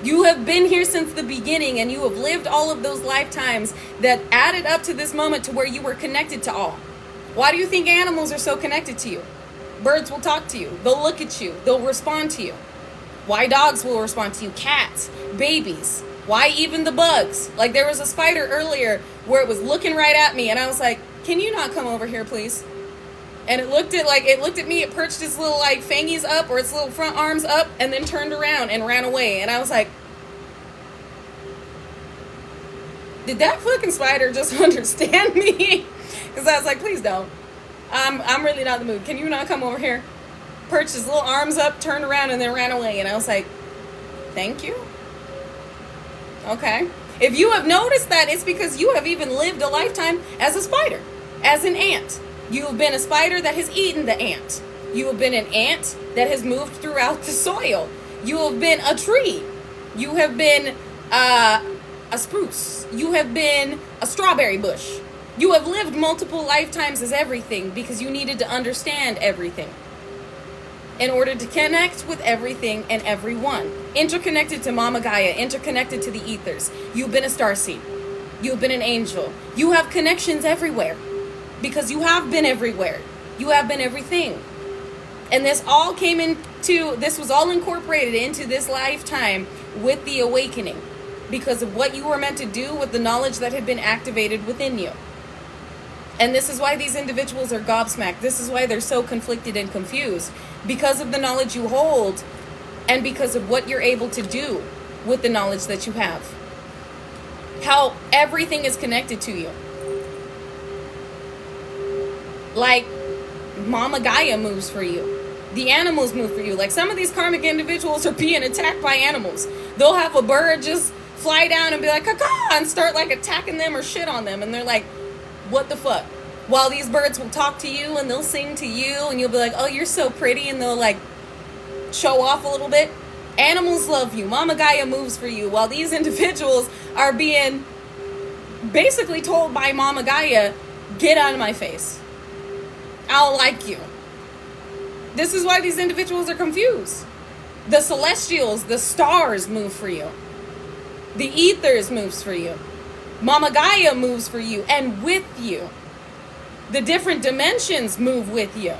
You have been here since the beginning, and you have lived all of those lifetimes that added up to this moment to where you were connected to all. Why do you think animals are so connected to you? Birds will talk to you. They'll look at you. They'll respond to you. Why dogs will respond to you? Cats, babies. Why even the bugs? Like there was a spider earlier where it was looking right at me, and I was like, can you not come over here, please? And it looked at me, it perched its little like fangies up or its little front arms up and then turned around and ran away. And I was like, did that fucking spider just understand me? Because I was like, please don't. I'm really not in the mood. Can you not come over here? Perched his little arms up, turned around, and then ran away. And I was like, thank you. Okay. If you have noticed that, it's because you have even lived a lifetime as a spider, as an ant. You have been a spider that has eaten the ant. You have been an ant that has moved throughout the soil. You have been a tree. You have been a spruce. You have been a strawberry bush. You have lived multiple lifetimes as everything because you needed to understand everything in order to connect with everything and everyone. Interconnected to Mama Gaia, interconnected to the ethers. You've been a starseed. You've been an angel. You have connections everywhere because you have been everywhere. You have been everything. And this was all incorporated into this lifetime with the awakening because of what you were meant to do with the knowledge that had been activated within you. And this is why these individuals are gobsmacked. This is why they're so conflicted and confused. Because of the knowledge you hold and because of what you're able to do with the knowledge that you have. How everything is connected to you. Like Mama Gaia moves for you. The animals move for you. Like some of these karmic individuals are being attacked by animals. They'll have a bird just fly down and be like, caw, and start like attacking them or shit on them. And they're like, what the fuck? While these birds will talk to you and they'll sing to you and you'll be like, oh, you're so pretty, and they'll like show off a little bit. Animals love you. Mama Gaia moves for you. While these individuals are being basically told by Mama Gaia, get out of my face. I don't like you. This is why these individuals are confused. The celestials, the stars move for you. The ethers moves for you. Mama Gaia moves for you and with you. The different dimensions move with you.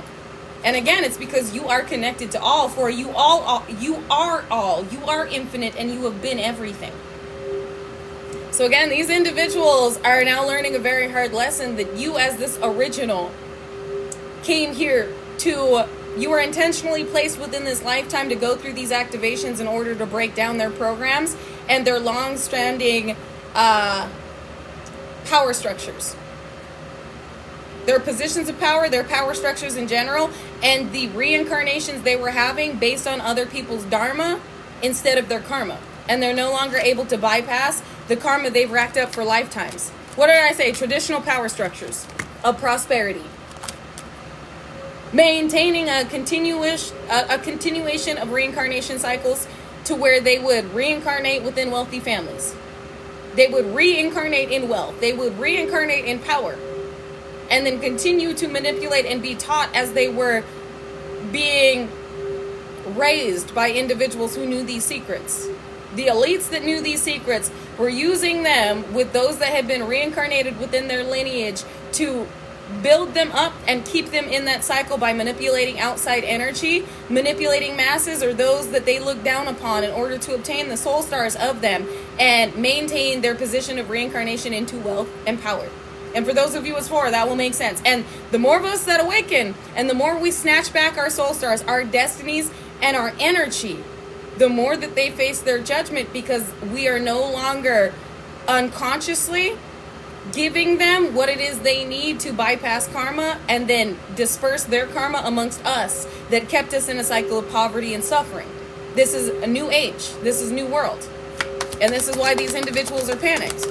And again, it's because you are connected to all, for you are all. You are infinite and you have been everything. So again, these individuals are now learning a very hard lesson that you as this original came here to, you were intentionally placed within this lifetime to go through these activations in order to break down their programs and their long-standing power structures. Their positions of power, their power structures in general, and the reincarnations they were having based on other people's dharma instead of their karma. And they're no longer able to bypass the karma they've racked up for lifetimes. What did I say? Traditional power structures of prosperity. Maintaining a continuation of reincarnation cycles to where they would reincarnate within wealthy families. They would reincarnate in wealth. They would reincarnate in power. And then continue to manipulate and be taught as they were being raised by individuals who knew these secrets. The elites that knew these secrets were using them with those that had been reincarnated within their lineage to build them up and keep them in that cycle by manipulating outside energy, manipulating masses or those that they look down upon in order to obtain the soul stars of them and maintain their position of reincarnation into wealth and power. And for those of you as for, that will make sense. And the more of us that awaken and the more we snatch back our soul stars, our destinies, and our energy, the more that they face their judgment, because we are no longer unconsciously giving them what it is they need to bypass karma and then disperse their karma amongst us that kept us in a cycle of poverty and suffering. This is a new age. This is new world. And this is why these individuals are panicked.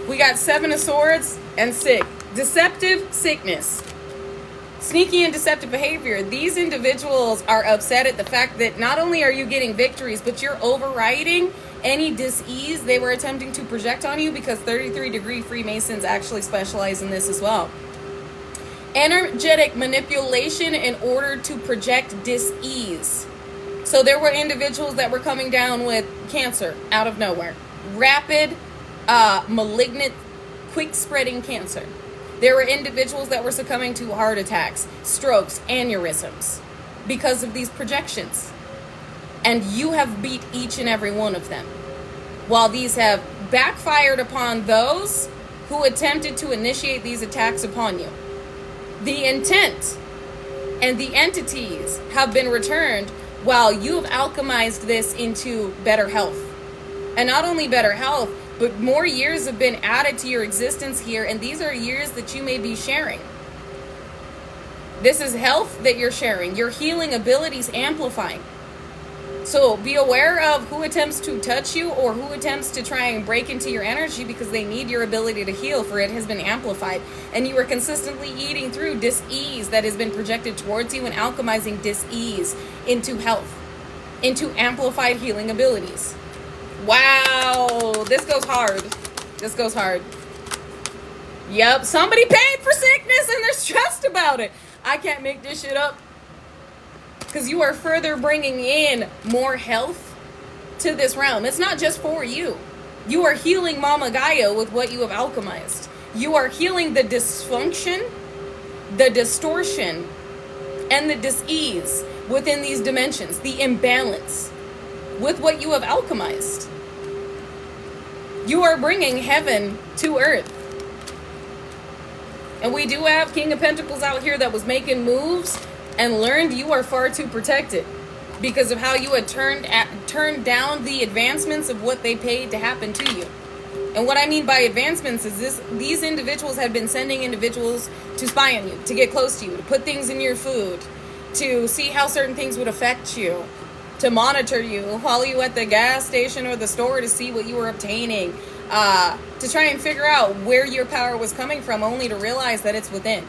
We got 7 of Swords and sick. Deceptive sickness. Sneaky and deceptive behavior. These individuals are upset at the fact that not only are you getting victories, but you're overriding any dis-ease they were attempting to project on you, because 33-degree Freemasons actually specialize in this as well. Energetic manipulation in order to project dis-ease. So there were individuals that were coming down with cancer out of nowhere. Rapid, malignant, quick-spreading cancer. There were individuals that were succumbing to heart attacks, strokes, aneurysms because of these projections. And you have beat each and every one of them. While these have backfired upon those who attempted to initiate these attacks upon you. The intent and the entities have been returned while you have alchemized this into better health. And not only better health, but more years have been added to your existence here, and these are years that you may be sharing. This is health that you're sharing. Your healing abilities amplifying. So be aware of who attempts to touch you or who attempts to try and break into your energy, because they need your ability to heal, for it has been amplified. And you are consistently eating through dis-ease that has been projected towards you and alchemizing dis-ease into health, into amplified healing abilities. Wow, this goes hard. This goes hard. Yep, somebody paid for sickness and they're stressed about it. I can't make this shit up. Because you are further bringing in more health to this realm. It's not just for you. You are healing Mama Gaia with what you have alchemized. You are healing the dysfunction, the distortion, and the dis-ease within these dimensions, the imbalance with what you have alchemized. You are bringing heaven to earth. And we do have King of Pentacles out here that was making moves and learned you are far too protected because of how you had turned down the advancements of what they paid to happen to you. And what I mean by advancements is these individuals had been sending individuals to spy on you, to get close to you, to put things in your food, to see how certain things would affect you, to monitor you, follow you at the gas station or the store to see what you were obtaining, to try and figure out where your power was coming from, only to realize that it's within.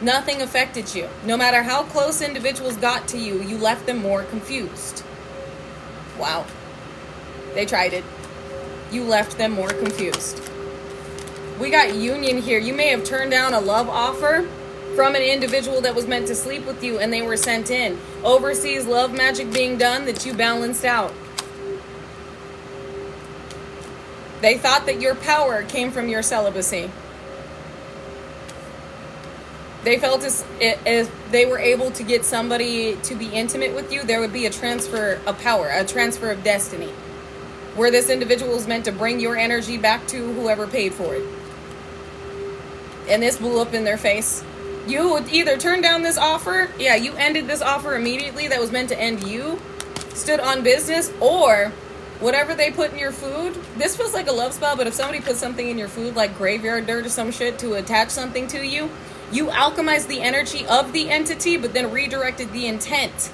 Nothing affected you. No matter how close individuals got to you, you left them more confused. Wow. They tried it. You left them more confused. We got union here. You may have turned down a love offer from an individual that was meant to sleep with you and they were sent in. Overseas love magic being done that you balanced out. They thought that your power came from your celibacy. They felt as if they were able to get somebody to be intimate with you, there would be a transfer of power, a transfer of destiny, where this individual is meant to bring your energy back to whoever paid for it. And this blew up in their face. You would either turn down this offer, you ended this offer immediately that was meant to end you, stood on business, or whatever they put in your food. This feels like a love spell, but if somebody puts something in your food like graveyard dirt or some shit to attach something to you, you alchemized the energy of the entity, but then redirected the intent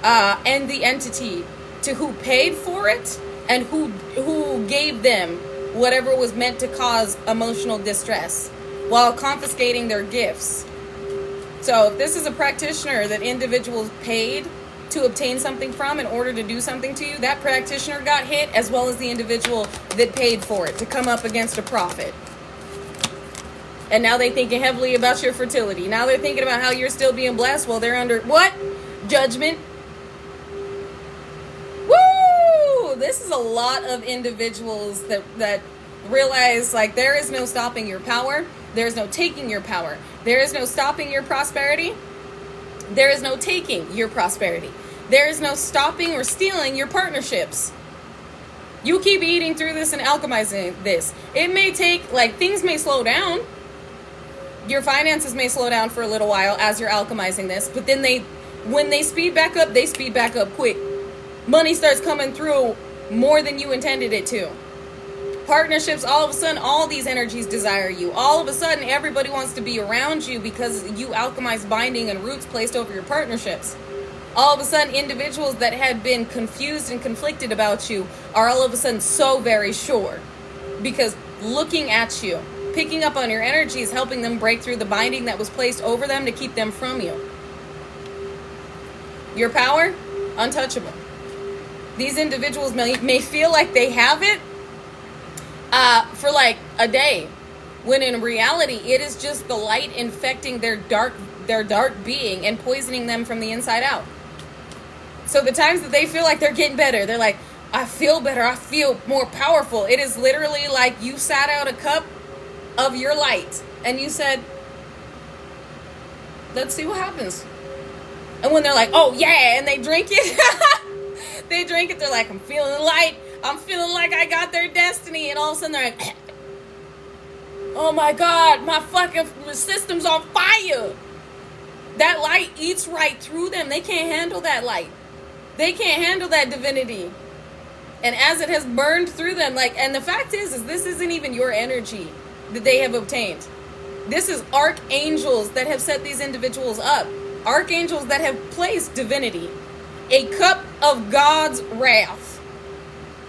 and the entity to who paid for it and who gave them whatever was meant to cause emotional distress while confiscating their gifts. So if this is a practitioner that individuals paid to obtain something from in order to do something to you, that practitioner got hit, as well as the individual that paid for it to come up against a profit. And now they're thinking heavily about your fertility. Now they're thinking about how you're still being blessed while they're under what? Judgment. Woo! This is a lot of individuals that realize, like, there is no stopping your power. There is no taking your power. There is no stopping your prosperity. There is no taking your prosperity. There is no stopping or stealing your partnerships. You keep eating through this and alchemizing this. It may take, like, things may slow down. Your finances may slow down for a little while as you're alchemizing this, but then when they speed back up, they speed back up quick. Money starts coming through more than you intended it to. Partnerships, all of a sudden, all these energies desire you. All of a sudden, everybody wants to be around you because you alchemize binding and roots placed over your partnerships. All of a sudden, individuals that had been confused and conflicted about you are all of a sudden so very sure. Because looking at you, picking up on your energy is helping them break through the binding that was placed over them to keep them from you. Your power, untouchable. These individuals may feel like they have it for like a day, when in reality it is just the light infecting their dark being and poisoning them from the inside out. So the times that they feel like they're getting better, they're like, I feel better, I feel more powerful. It is literally like you sat out a cup of your light and you said, let's see what happens. And when they're like, oh yeah, and they drink it, they're like, I'm feeling light, I'm feeling like I got their destiny, and all of a sudden they're like, oh my God, my fucking system's on fire. That light eats right through them. They can't handle that light. They can't handle that divinity. And as it has burned through them, like, and the fact is this isn't even your energy that they have obtained. This is archangels that have set these individuals up. Archangels that have placed divinity. A cup of God's wrath.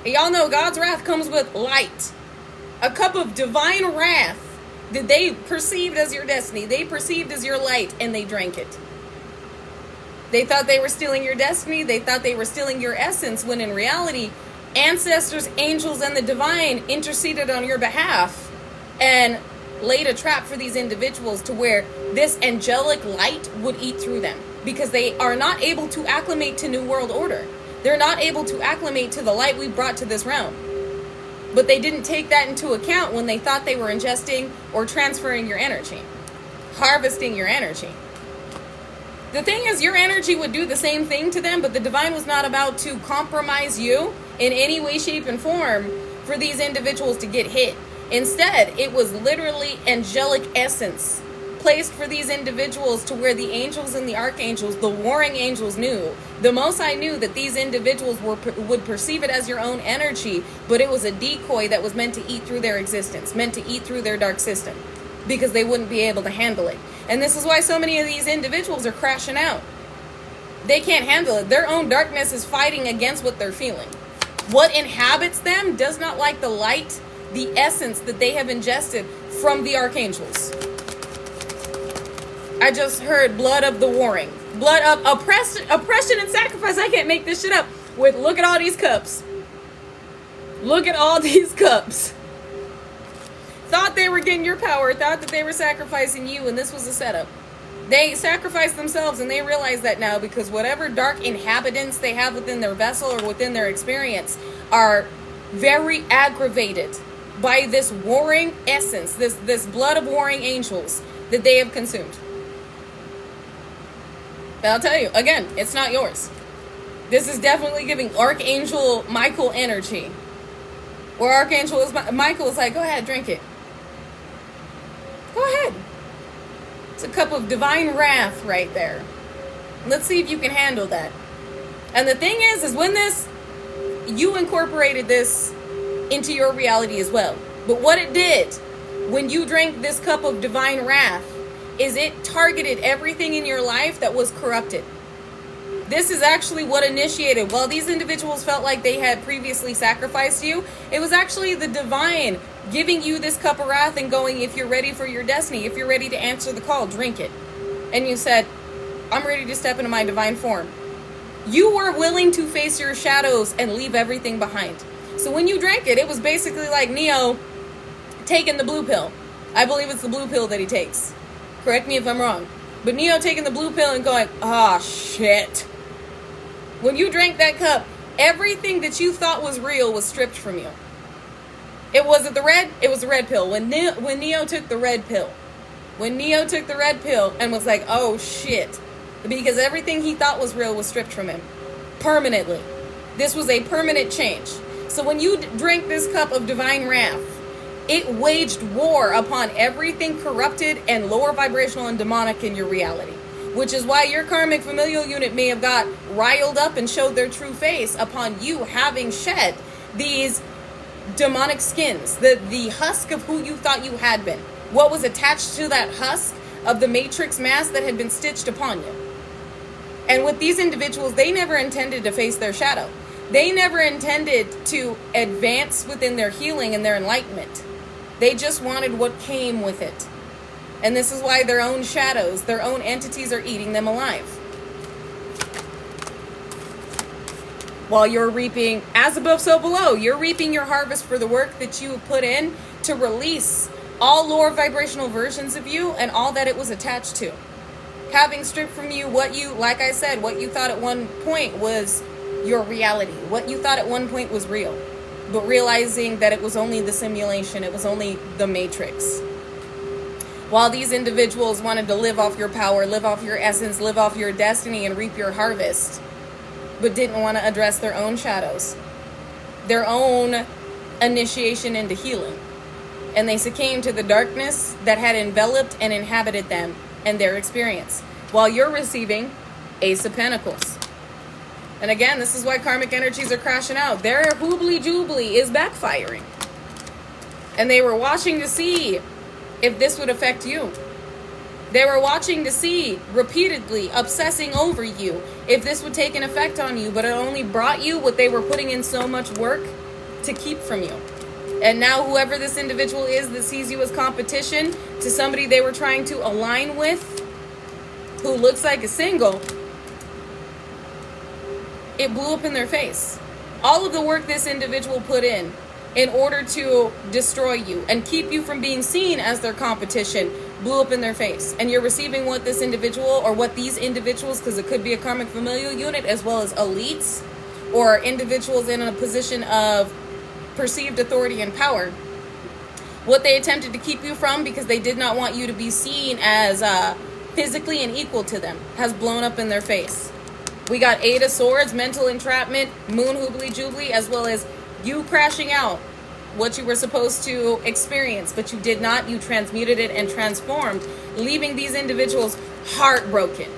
Y'all know God's wrath comes with light. A cup of divine wrath that they perceived as your destiny. They perceived as your light, and they drank it. They thought they were stealing your destiny. They thought they were stealing your essence, when in reality, ancestors, angels, and the divine interceded on your behalf and laid a trap for these individuals to where this angelic light would eat through them, because they are not able to acclimate to New World Order. They're not able to acclimate to the light we brought to this realm. But they didn't take that into account when they thought they were ingesting or transferring your energy, harvesting your energy. The thing is, your energy would do the same thing to them, but the divine was not about to compromise you in any way, shape, and form for these individuals to get hit. Instead, it was literally angelic essence placed for these individuals, to where the angels and the archangels, the warring angels, knew. The Most High knew that these individuals would perceive it as your own energy, but it was a decoy that was meant to eat through their existence, meant to eat through their dark system, because they wouldn't be able to handle it. And this is why so many of these individuals are crashing out. They can't handle it. Their own darkness is fighting against what they're feeling. What inhabits them does not like the light, the essence that they have ingested from the archangels. I just heard blood of the warring. Blood of oppression and sacrifice. I can't make this shit up. Look at all these cups. Look at all these cups. Thought they were getting your power. Thought that they were sacrificing you, and this was a setup. They sacrificed themselves, and they realize that now, because whatever dark inhabitants they have within their vessel or within their experience are very aggravated by this warring essence, this blood of warring angels that they have consumed. And I'll tell you, again, it's not yours. This is definitely giving Archangel Michael energy. Where Archangel Michael is like, go ahead, drink it. Go ahead. It's a cup of divine wrath right there. Let's see if you can handle that. And the thing is when you incorporated this into your reality as well. But what it did when you drank this cup of divine wrath is it targeted everything in your life that was corrupted. This is actually what initiated. While these individuals felt like they had previously sacrificed you, it was actually the divine giving you this cup of wrath and going, if you're ready for your destiny, if you're ready to answer the call, drink it. And you said, I'm ready to step into my divine form. You were willing to face your shadows and leave everything behind. So when you drank it, it was basically like Neo taking the blue pill. I believe it's the blue pill that he takes. Correct me if I'm wrong. But Neo taking the blue pill and going, shit. When you drank that cup, everything that you thought was real was stripped from you. It wasn't the red, it was the red pill. When Neo took the red pill. When Neo took the red pill and was like, oh shit. Because everything he thought was real was stripped from him. Permanently. This was a permanent change. So when you drank this cup of divine wrath, it waged war upon everything corrupted and lower vibrational and demonic in your reality. Which is why your karmic familial unit may have got riled up and showed their true face upon you having shed these demonic skins, the husk of who you thought you had been. What was attached to that husk of the matrix mask that had been stitched upon you. And with these individuals, they never intended to face their shadow. They never intended to advance within their healing and their enlightenment. They just wanted what came with it. And this is why their own shadows, their own entities are eating them alive. While you're reaping, as above, so below, you're reaping your harvest for the work that you put in to release all lower vibrational versions of you and all that it was attached to. Having stripped from you what you, like I said, what you thought at one point was your reality, what you thought at one point was real, but realizing that it was only the simulation, it was only the matrix. While these individuals wanted to live off your power, live off your essence, live off your destiny, and reap your harvest, but didn't want to address their own shadows, their own initiation into healing. And they succumbed to the darkness that had enveloped and inhabited them and their experience, while you're receiving Ace of Pentacles. And again, this is why karmic energies are crashing out. Their hoobly-doobly is backfiring. And they were watching to see if this would affect you. They were watching to see, repeatedly, obsessing over you, if this would take an effect on you, but it only brought you what they were putting in so much work to keep from you. And now whoever this individual is that sees you as competition to somebody they were trying to align with, who looks like a single, it blew up in their face. All of the work this individual put in order to destroy you and keep you from being seen as their competition blew up in their face. And you're receiving what this individual, or what these individuals, because it could be a karmic familial unit, as well as elites or individuals in a position of perceived authority and power, what they attempted to keep you from because they did not want you to be seen as physically and equal to them, has blown up in their face. We got Eight of Swords, mental entrapment, moon hoobly-doobly, as well as you crashing out what you were supposed to experience, but you did not. You transmuted it and transformed, leaving these individuals heartbroken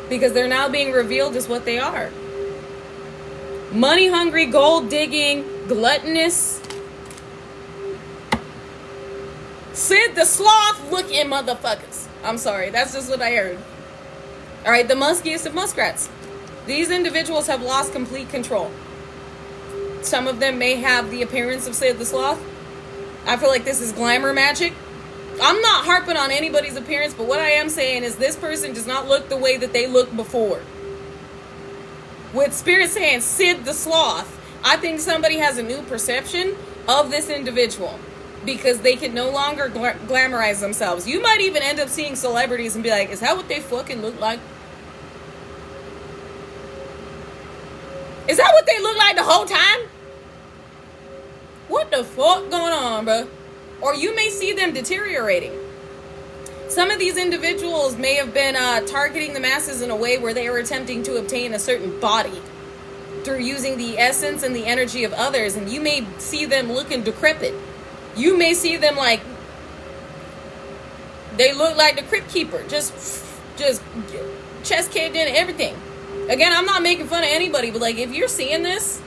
because they're now being revealed as what they are. Money hungry, gold digging, gluttonous, Sid the Sloth looking motherfuckers. I'm sorry, that's just what I heard. Alright, the muskiest of muskrats. These individuals have lost complete control. Some of them may have the appearance of Sid the Sloth. I feel like this is glamour magic. I'm not harping on anybody's appearance, but what I am saying is this person does not look the way that they looked before. With Spirit saying Sid the Sloth, I think somebody has a new perception of this individual because they can no longer glamorize themselves. You might even end up seeing celebrities and be like, is that what they fucking look like? Is that what they look like the whole time? What the fuck going on, bro? Or you may see them deteriorating. Some of these individuals may have been targeting the masses in a way where they were attempting to obtain a certain body through using the essence and the energy of others, and you may see them looking decrepit. You may see them like they look like the Crypt Keeper, just chest caved in and everything. Again, I'm not making fun of anybody, but like if you're seeing this,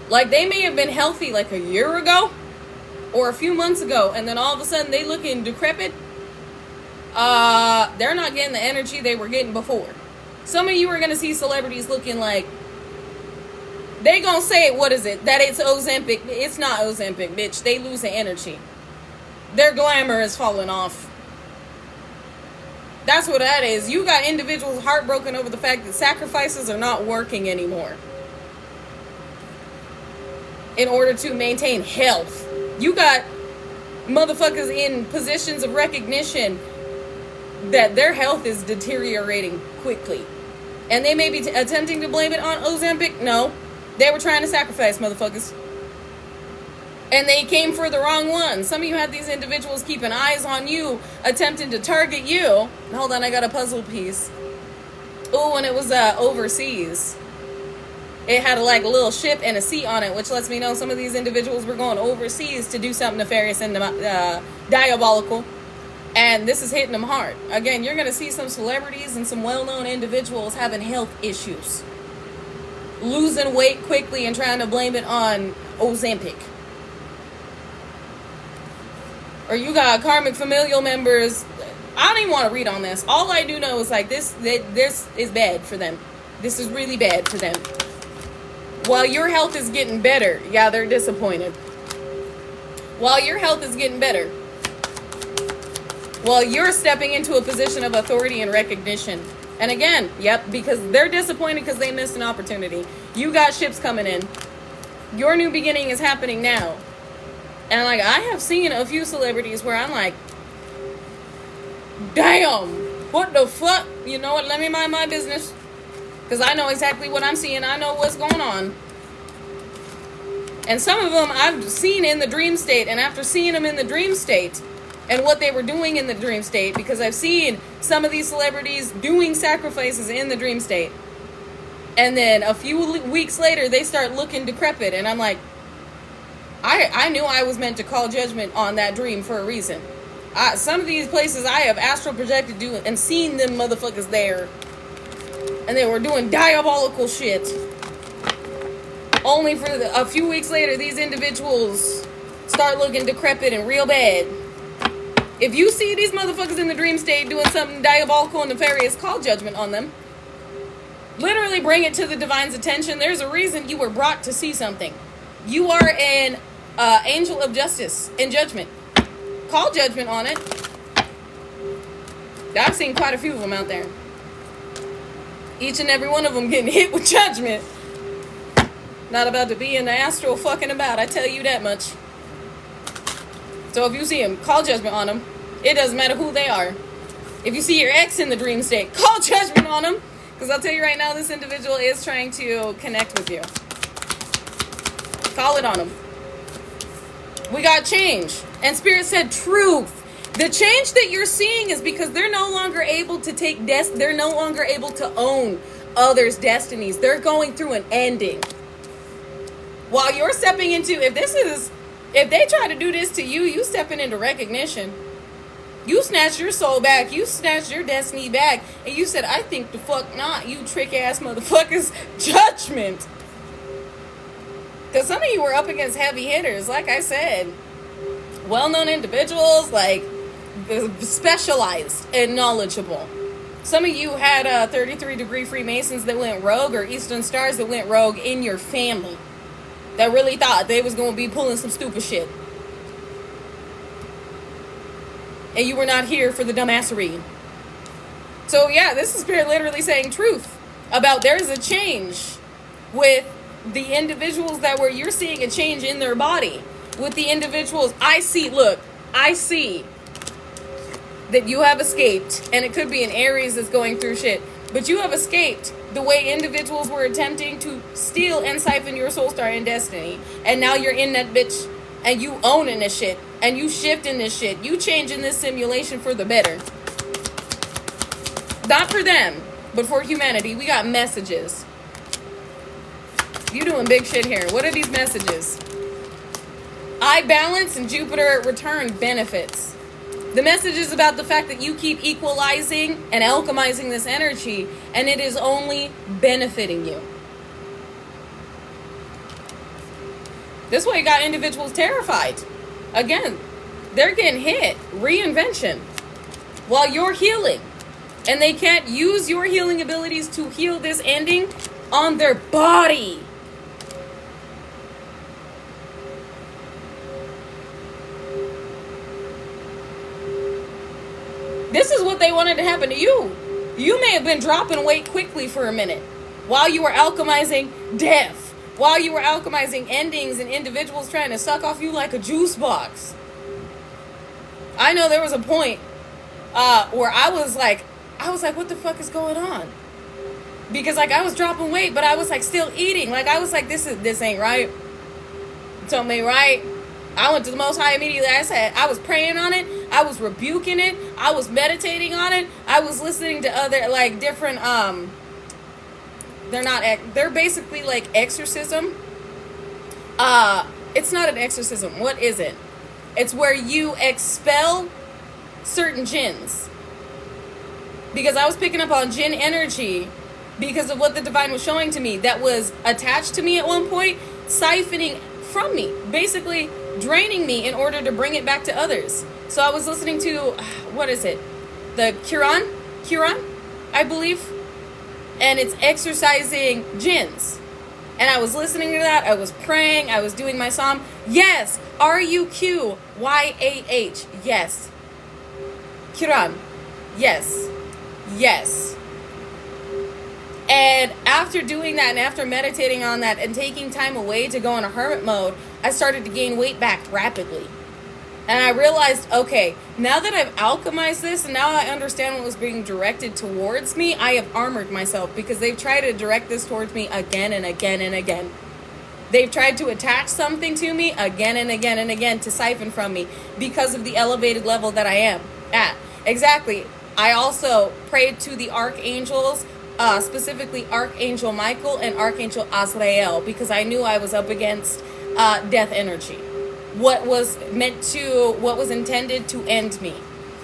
like they may have been healthy like a year ago or a few months ago, and then all of a sudden they looking decrepit. They're not getting the energy they were getting before. Some of you are gonna see celebrities looking like they gonna say, what is it? That it's Ozempic. It's not Ozempic, bitch. They lose the energy. Their glamour is falling off. That's what that is. You got individuals heartbroken over the fact that sacrifices are not working anymore in order to maintain health. You got motherfuckers in positions of recognition that their health is deteriorating quickly. And they may be attempting to blame it on Ozempic. No. They were trying to sacrifice, motherfuckers. And they came for the wrong one. Some of you had these individuals keeping eyes on you, attempting to target you. Hold on, I got a puzzle piece. Oh, and it was overseas. It had like a little ship and a sea on it, which lets me know some of these individuals were going overseas to do something nefarious and diabolical. And this is hitting them hard. Again, you're going to see some celebrities and some well-known individuals having health issues. Losing weight quickly and trying to blame it on Ozempic. or you got karmic familial members. I don't even want to read on this. All I do know is like this is bad for them. This is really bad for them. While your health is getting better, yeah, they're disappointed. While your health is getting better, while you're stepping into a position of authority and recognition. And again, yep, because they're disappointed because they missed an opportunity. You got ships coming in. Your new beginning is happening now. And like, I have seen a few celebrities where I'm like, damn, what the fuck? You know what? Let me mind my business. Because I know exactly what I'm seeing. I know what's going on. And some of them I've seen in the dream state. And after seeing them in the dream state and what they were doing in the dream state, because I've seen some of these celebrities doing sacrifices in the dream state. And then a few weeks later, they start looking decrepit. And I'm like, I knew I was meant to call judgment on that dream for a reason. Some of these places I have astral projected to and seen them motherfuckers there. And they were doing diabolical shit. Only for a few weeks later, these individuals start looking decrepit and real bad. If you see these motherfuckers in the dream state doing something diabolical and nefarious, call judgment on them. Literally bring it to the divine's attention. There's a reason you were brought to see something. You are an angel of justice and judgment. Call judgment on it. I've seen quite a few of them out there. Each and every one of them getting hit with judgment. Not about to be in the astral fucking about, I tell you that much. So if you see them, call judgment on them. It doesn't matter who they are. If you see your ex in the dream state, call judgment on them. Because I'll tell you right now, this individual is trying to connect with you. Call it on them. We got change. And Spirit said truth. The change that you're seeing is because they're no longer able to take they're no longer able to own others' destinies. They're going through an ending. While you're stepping into, if they try to do this to you, you stepping into recognition. You snatched your soul back. You snatched your destiny back. And you said, I think the fuck not, you trick ass motherfuckers. Judgment. Because some of you were up against heavy hitters, like I said. Well-known individuals, like specialized and knowledgeable. Some of you had 33-degree Freemasons that went rogue, or Eastern Stars that went rogue in your family. That really thought they was going to be pulling some stupid shit. And you were not here for the dumbassery. So yeah, this is Spirit literally saying truth about there's a change with the individuals that you're seeing a change in their body. With the individuals, I see that you have escaped, and it could be an Aries that's going through shit, but you have escaped the way individuals were attempting to steal and siphon your soul star and destiny. And now you're in that bitch, and you owning this shit, and you shifting this shit. You changing this simulation for the better. Not for them, but for humanity. We got messages. You doing big shit here. What are these messages? I balance and Jupiter return benefits. The message is about the fact that you keep equalizing and alchemizing this energy, and it is only benefiting you. This way, you got individuals terrified. Again, they're getting hit. Reinvention. While you're healing. And they can't use your healing abilities to heal this ending on their body. This is what they wanted to happen to you. You may have been dropping weight quickly for a minute while you were alchemizing death, while you were alchemizing endings and individuals trying to suck off you like a juice box. I know there was a point where I was like, what the fuck is going on? Because like I was dropping weight, but I was like still eating. Like I was like, this ain't right. Something ain't right. I went to the Most High immediately. I said, I was praying on it. I was rebuking it. I was meditating on it. I was listening to other, like, different, they're basically like exorcism. It's not an exorcism. What is it? It's where you expel certain jinns. Because I was picking up on jinn energy because of what the divine was showing to me that was attached to me at one point, siphoning from me. Basically, draining me in order to bring it back to others. So I was listening to, what is it? The Quran, I believe. And it's exorcising jinns. And I was listening to that. I was praying. I was doing my psalm. Yes. RUQYAH. Yes. Quran. Yes. Yes. And after doing that and after meditating on that and taking time away to go in a hermit mode, I started to gain weight back rapidly. And I realized, okay, now that I've alchemized this and now I understand what was being directed towards me, I have armored myself because they've tried to direct this towards me again and again and again. They've tried to attach something to me again and again and again to siphon from me because of the elevated level that I am at. Exactly. I also prayed to the archangels, specifically Archangel Michael and Archangel Azrael, because I knew I was up against death energy. What was intended to end me.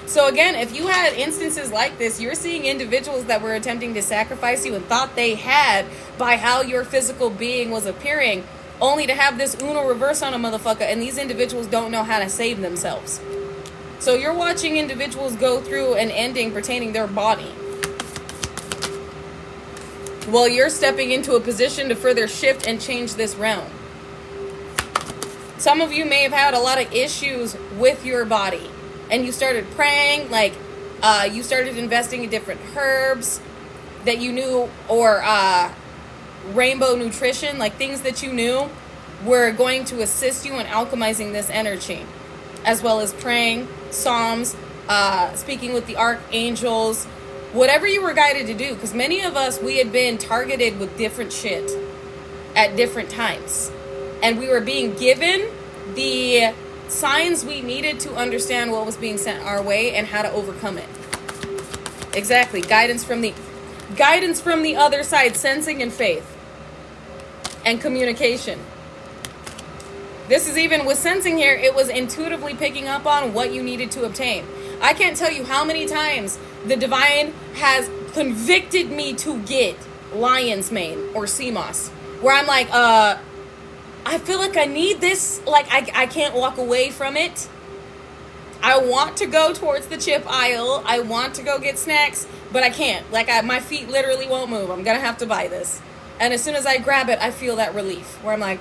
So again, if you had instances like this, you're seeing individuals that were attempting to sacrifice you and thought they had by how your physical being was appearing, only to have this Uno reverse on a motherfucker, and these individuals don't know how to save themselves. So you're watching individuals go through an ending pertaining their body, while you're stepping into a position to further shift and change this realm. Some of you may have had a lot of issues with your body, and you started praying, like you started investing in different herbs that you knew, or rainbow nutrition, like things that you knew were going to assist you in alchemizing this energy, as well as praying, psalms, speaking with the archangels, whatever you were guided to do, because many of us, we had been targeted with different shit at different times. And we were being given the signs we needed to understand what was being sent our way and how to overcome it. Exactly. Guidance from the other side, sensing and faith. And communication. This is even with sensing here, it was intuitively picking up on what you needed to obtain. I can't tell you how many times the divine has convicted me to get lion's mane or sea moss, where I'm like, I feel like I need this. Like, I can't walk away from it. I want to go towards the chip aisle. I want to go get snacks, but I can't. Like, my feet literally won't move. I'm going to have to buy this. And as soon as I grab it, I feel that relief where I'm like,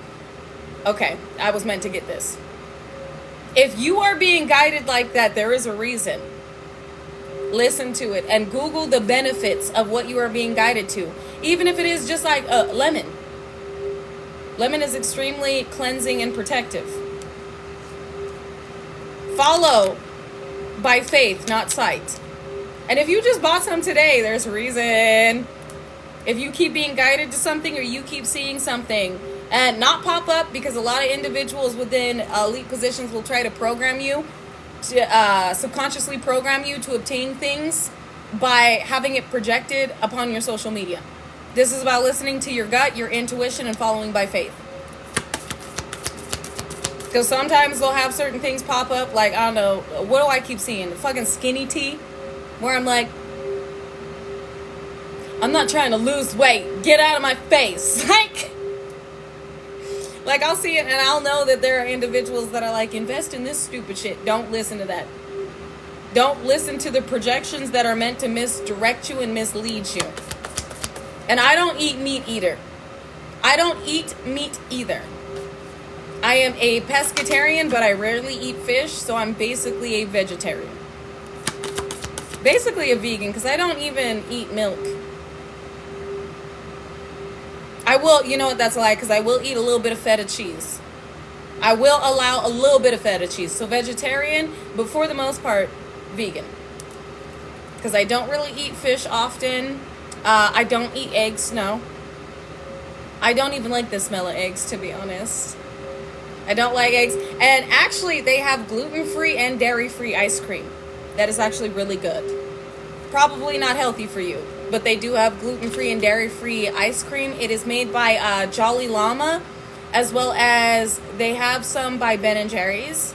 okay, I was meant to get this. If you are being guided like that, there is a reason. Listen to it and Google the benefits of what you are being guided to. Even if it is just like lemon. Lemon is extremely cleansing and protective. Follow by faith, not sight. And if you just bought some today, there's a reason. If you keep being guided to something, or you keep seeing something and not pop up, because a lot of individuals within elite positions will try to program you, to subconsciously program you to obtain things by having it projected upon your social media. This is about listening to your gut, your intuition, and following by faith. Because sometimes they'll have certain things pop up, like, I don't know, what do I keep seeing? The fucking skinny tea, where I'm like, I'm not trying to lose weight. Get out of my face. Like, I'll see it and I'll know that there are individuals that are like, invest in this stupid shit. Don't listen to that. Don't listen to the projections that are meant to misdirect you and mislead you. And I don't eat meat either. I don't eat meat either. I am a pescatarian, but I rarely eat fish, so I'm basically a vegetarian. Basically a vegan, because I don't even eat milk. I will, you know what, that's a lie, because I will eat a little bit of feta cheese. I will allow a little bit of feta cheese. So vegetarian, but for the most part, vegan. Because I don't really eat fish often. I don't eat eggs, no. I don't even like the smell of eggs, to be honest. I don't like eggs. And actually, they have gluten-free and dairy-free ice cream. That is actually really good. Probably not healthy for you, but they do have gluten-free and dairy-free ice cream. It is made by Jolly Llama, as well as they have some by Ben & Jerry's.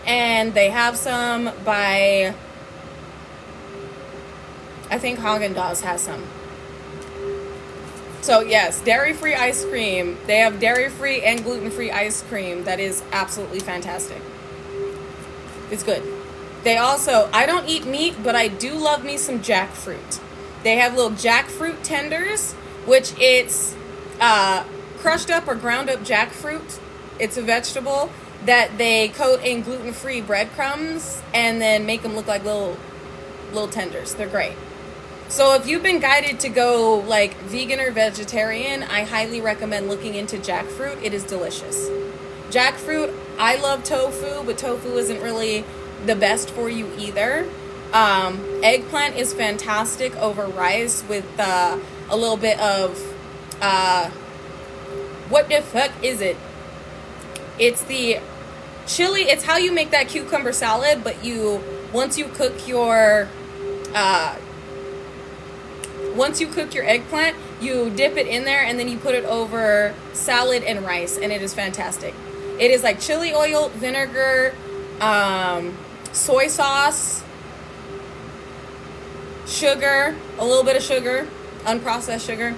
And they have some by, I think Haagen-Dazs has some. So yes, dairy-free ice cream. They have dairy-free and gluten-free ice cream that is absolutely fantastic. It's good. They also, I don't eat meat, but I do love me some jackfruit. They have little jackfruit tenders, which it's crushed up or ground up jackfruit. It's a vegetable that they coat in gluten-free breadcrumbs and then make them look like little tenders. They're great. So if you've been guided to go like vegan or vegetarian, I highly recommend looking into jackfruit. It is delicious. Jackfruit, I love tofu, but tofu isn't really the best for you either. Eggplant is fantastic over rice with a little bit of, what the fuck is it? It's the chili. It's how you make that cucumber salad, but once you cook your eggplant, you dip it in there and then you put it over salad and rice, and it is fantastic. It is like chili oil, vinegar, soy sauce, sugar, a little bit of sugar, unprocessed sugar,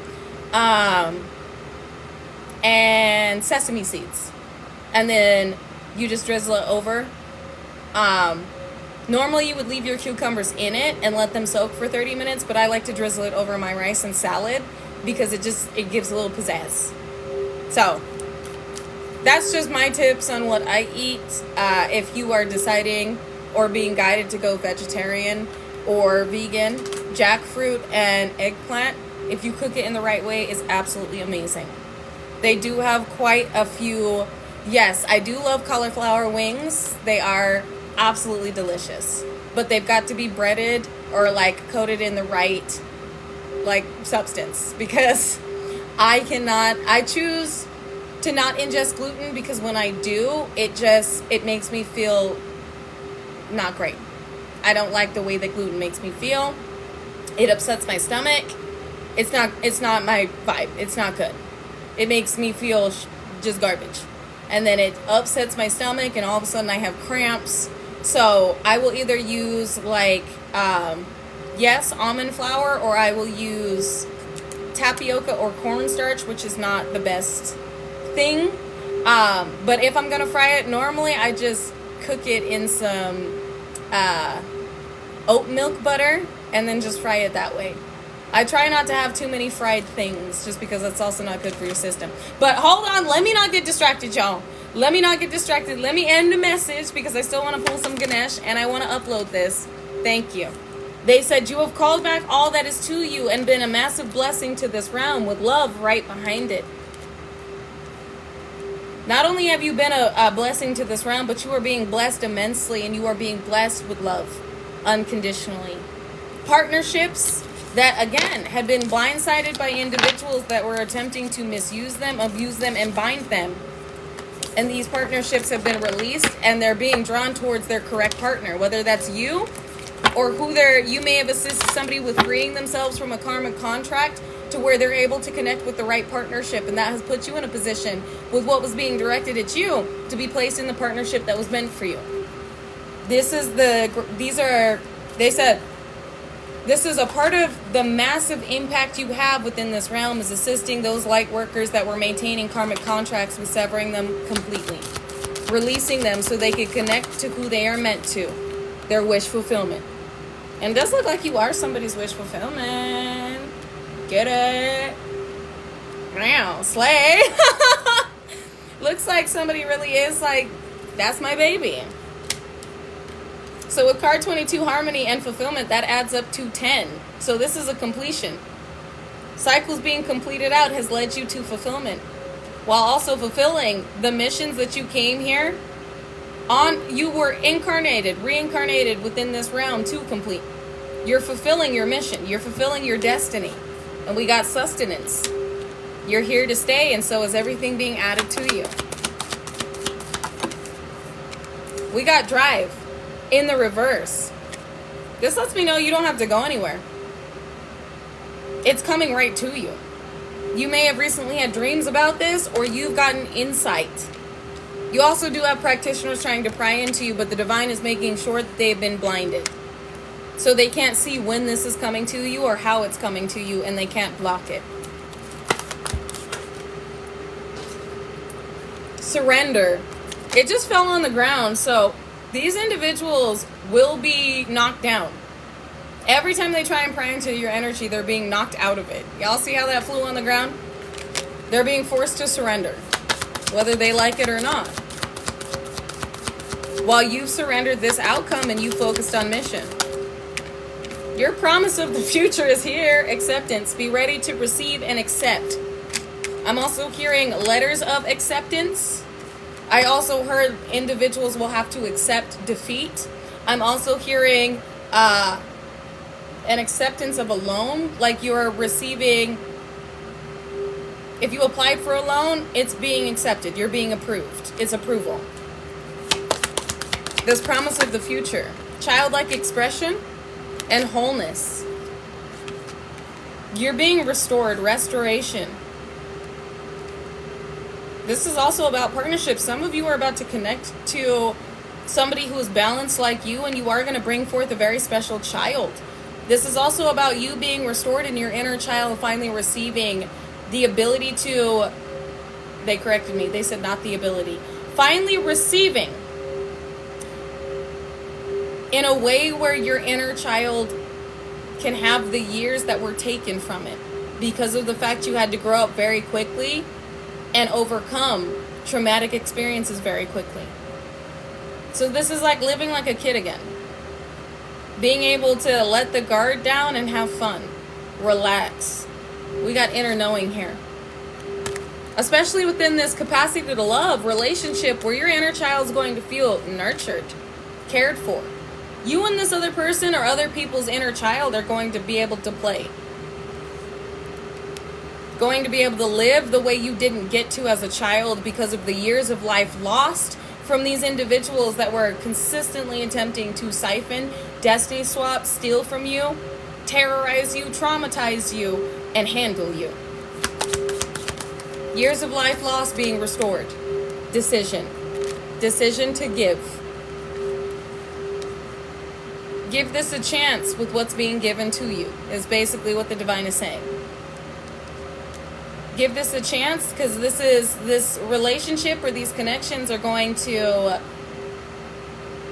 and sesame seeds. And then you just drizzle it over. Normally you would leave your cucumbers in it and let them soak for 30 minutes, but I like to drizzle it over my rice and salad because it gives a little pizzazz. So that's just my tips on what I eat. If you are deciding or being guided to go vegetarian or vegan, jackfruit and eggplant, if you cook it in the right way, is absolutely amazing. They do have quite a few. Yes, I do love cauliflower wings. They are absolutely delicious, but they've got to be breaded or like coated in the right like substance, because I choose to not ingest gluten because when I do, it makes me feel not great. I don't like the way that gluten makes me feel. It upsets my stomach. It's not my vibe. It's not good. It makes me feel just garbage. And then it upsets my stomach and all of a sudden I have cramps. So I will either use like, almond flour, or I will use tapioca or cornstarch, which is not the best thing. But if I'm going to fry it, normally I just cook it in some oat milk butter and then just fry it that way. I try not to have too many fried things just because that's also not good for your system. But hold on, let me not get distracted, y'all. Let me not get distracted. Let me end the message because I still want to pull some Ganesh and I want to upload this. Thank you. They said, you have called back all that is to you and been a massive blessing to this realm with love right behind it. Not only have you been a blessing to this realm, but you are being blessed immensely, and you are being blessed with love unconditionally. Partnerships that, again, had been blindsided by individuals that were attempting to misuse them, abuse them, and bind them. And these partnerships have been released, and they're being drawn towards their correct partner, whether that's you or you may have assisted somebody with freeing themselves from a karmic contract to where they're able to connect with the right partnership, and that has put you in a position with what was being directed at you to be placed in the partnership that was meant for you. They said, this is a part of the massive impact you have within this realm, is assisting those light workers that were maintaining karmic contracts with severing them completely, releasing them so they could connect to who they are meant to, their wish fulfillment. And it does look like you are somebody's wish fulfillment. Get it? Wow, slay. Looks like somebody really is like, that's my baby. So with card 22, harmony and fulfillment, that adds up to 10. So this is a completion. Cycles being completed out has led you to fulfillment, while also fulfilling the missions that you came here on. You were reincarnated within this realm to complete. You're fulfilling your mission. You're fulfilling your destiny. And we got sustenance. You're here to stay, and so is everything being added to you. We got drive in the reverse. This lets me know you don't have to go anywhere. It's coming right to you. You may have recently had dreams about this, or you've gotten insight. You also do have practitioners trying to pry into you, but the divine is making sure that they've been blinded. So they can't see when this is coming to you or how it's coming to you, and they can't block it. surrender. It just fell on the ground. So these individuals will be knocked down. Every time they try and pry into your energy, they're being knocked out of it. Y'all see how that flew on the ground? They're being forced to surrender, whether they like it or not. While you've surrendered this outcome and you focused on mission. Your promise of the future is here. Acceptance. Be ready to receive and accept. I'm also hearing letters of acceptance. I also heard individuals will have to accept defeat. I'm also hearing an acceptance of a loan, like you're receiving, if you applied for a loan, it's being accepted. You're being approved. It's approval. This promise of the future, childlike expression and wholeness. You're being restored, restoration. This is also about partnerships. Some of you are about to connect to somebody who is balanced like you, and you are going to bring forth a very special child. This is also about you being restored in your inner child, finally receiving the ability to, they corrected me, they said not the ability, finally receiving in a way where your inner child can have the years that were taken from it because of the fact you had to grow up very quickly and overcome traumatic experiences very quickly. So this is like living like a kid again. Being able to let the guard down and have fun. Relax. We got inner knowing here. Especially within this capacity to love relationship where your inner child's going to feel nurtured, cared for. You and this other person or other people's inner child are going to be able to play. Going to be able to live the way you didn't get to as a child because of the years of life lost from these individuals that were consistently attempting to siphon, destiny swap, steal from you, terrorize you, traumatize you, and handle you. Years of life lost being restored. Decision. Decision to give. Give this a chance with what's being given to you, is basically what the divine is saying. Give this a chance because this relationship or these connections are going to,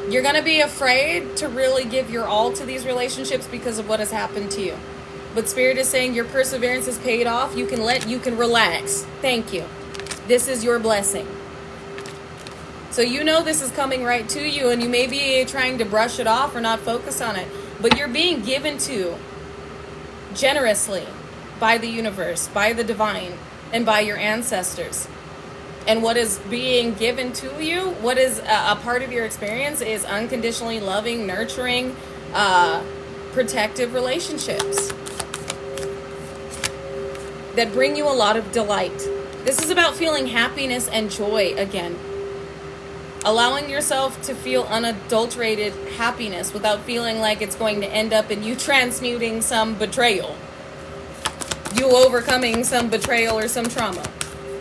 you're going to be afraid to really give your all to these relationships because of what has happened to you. But Spirit is saying your perseverance is paid off. You can relax. Thank you. This is your blessing. So you know this is coming right to you, and you may be trying to brush it off or not focus on it, but you're being given to generously by the universe, by the divine, and by your ancestors. And what is being given to you, what is a part of your experience, is unconditionally loving, nurturing, protective relationships that bring you a lot of delight. This is about feeling happiness and joy again. Allowing yourself to feel unadulterated happiness without feeling like it's going to end up in you transmuting some betrayal. You overcoming some betrayal or some trauma.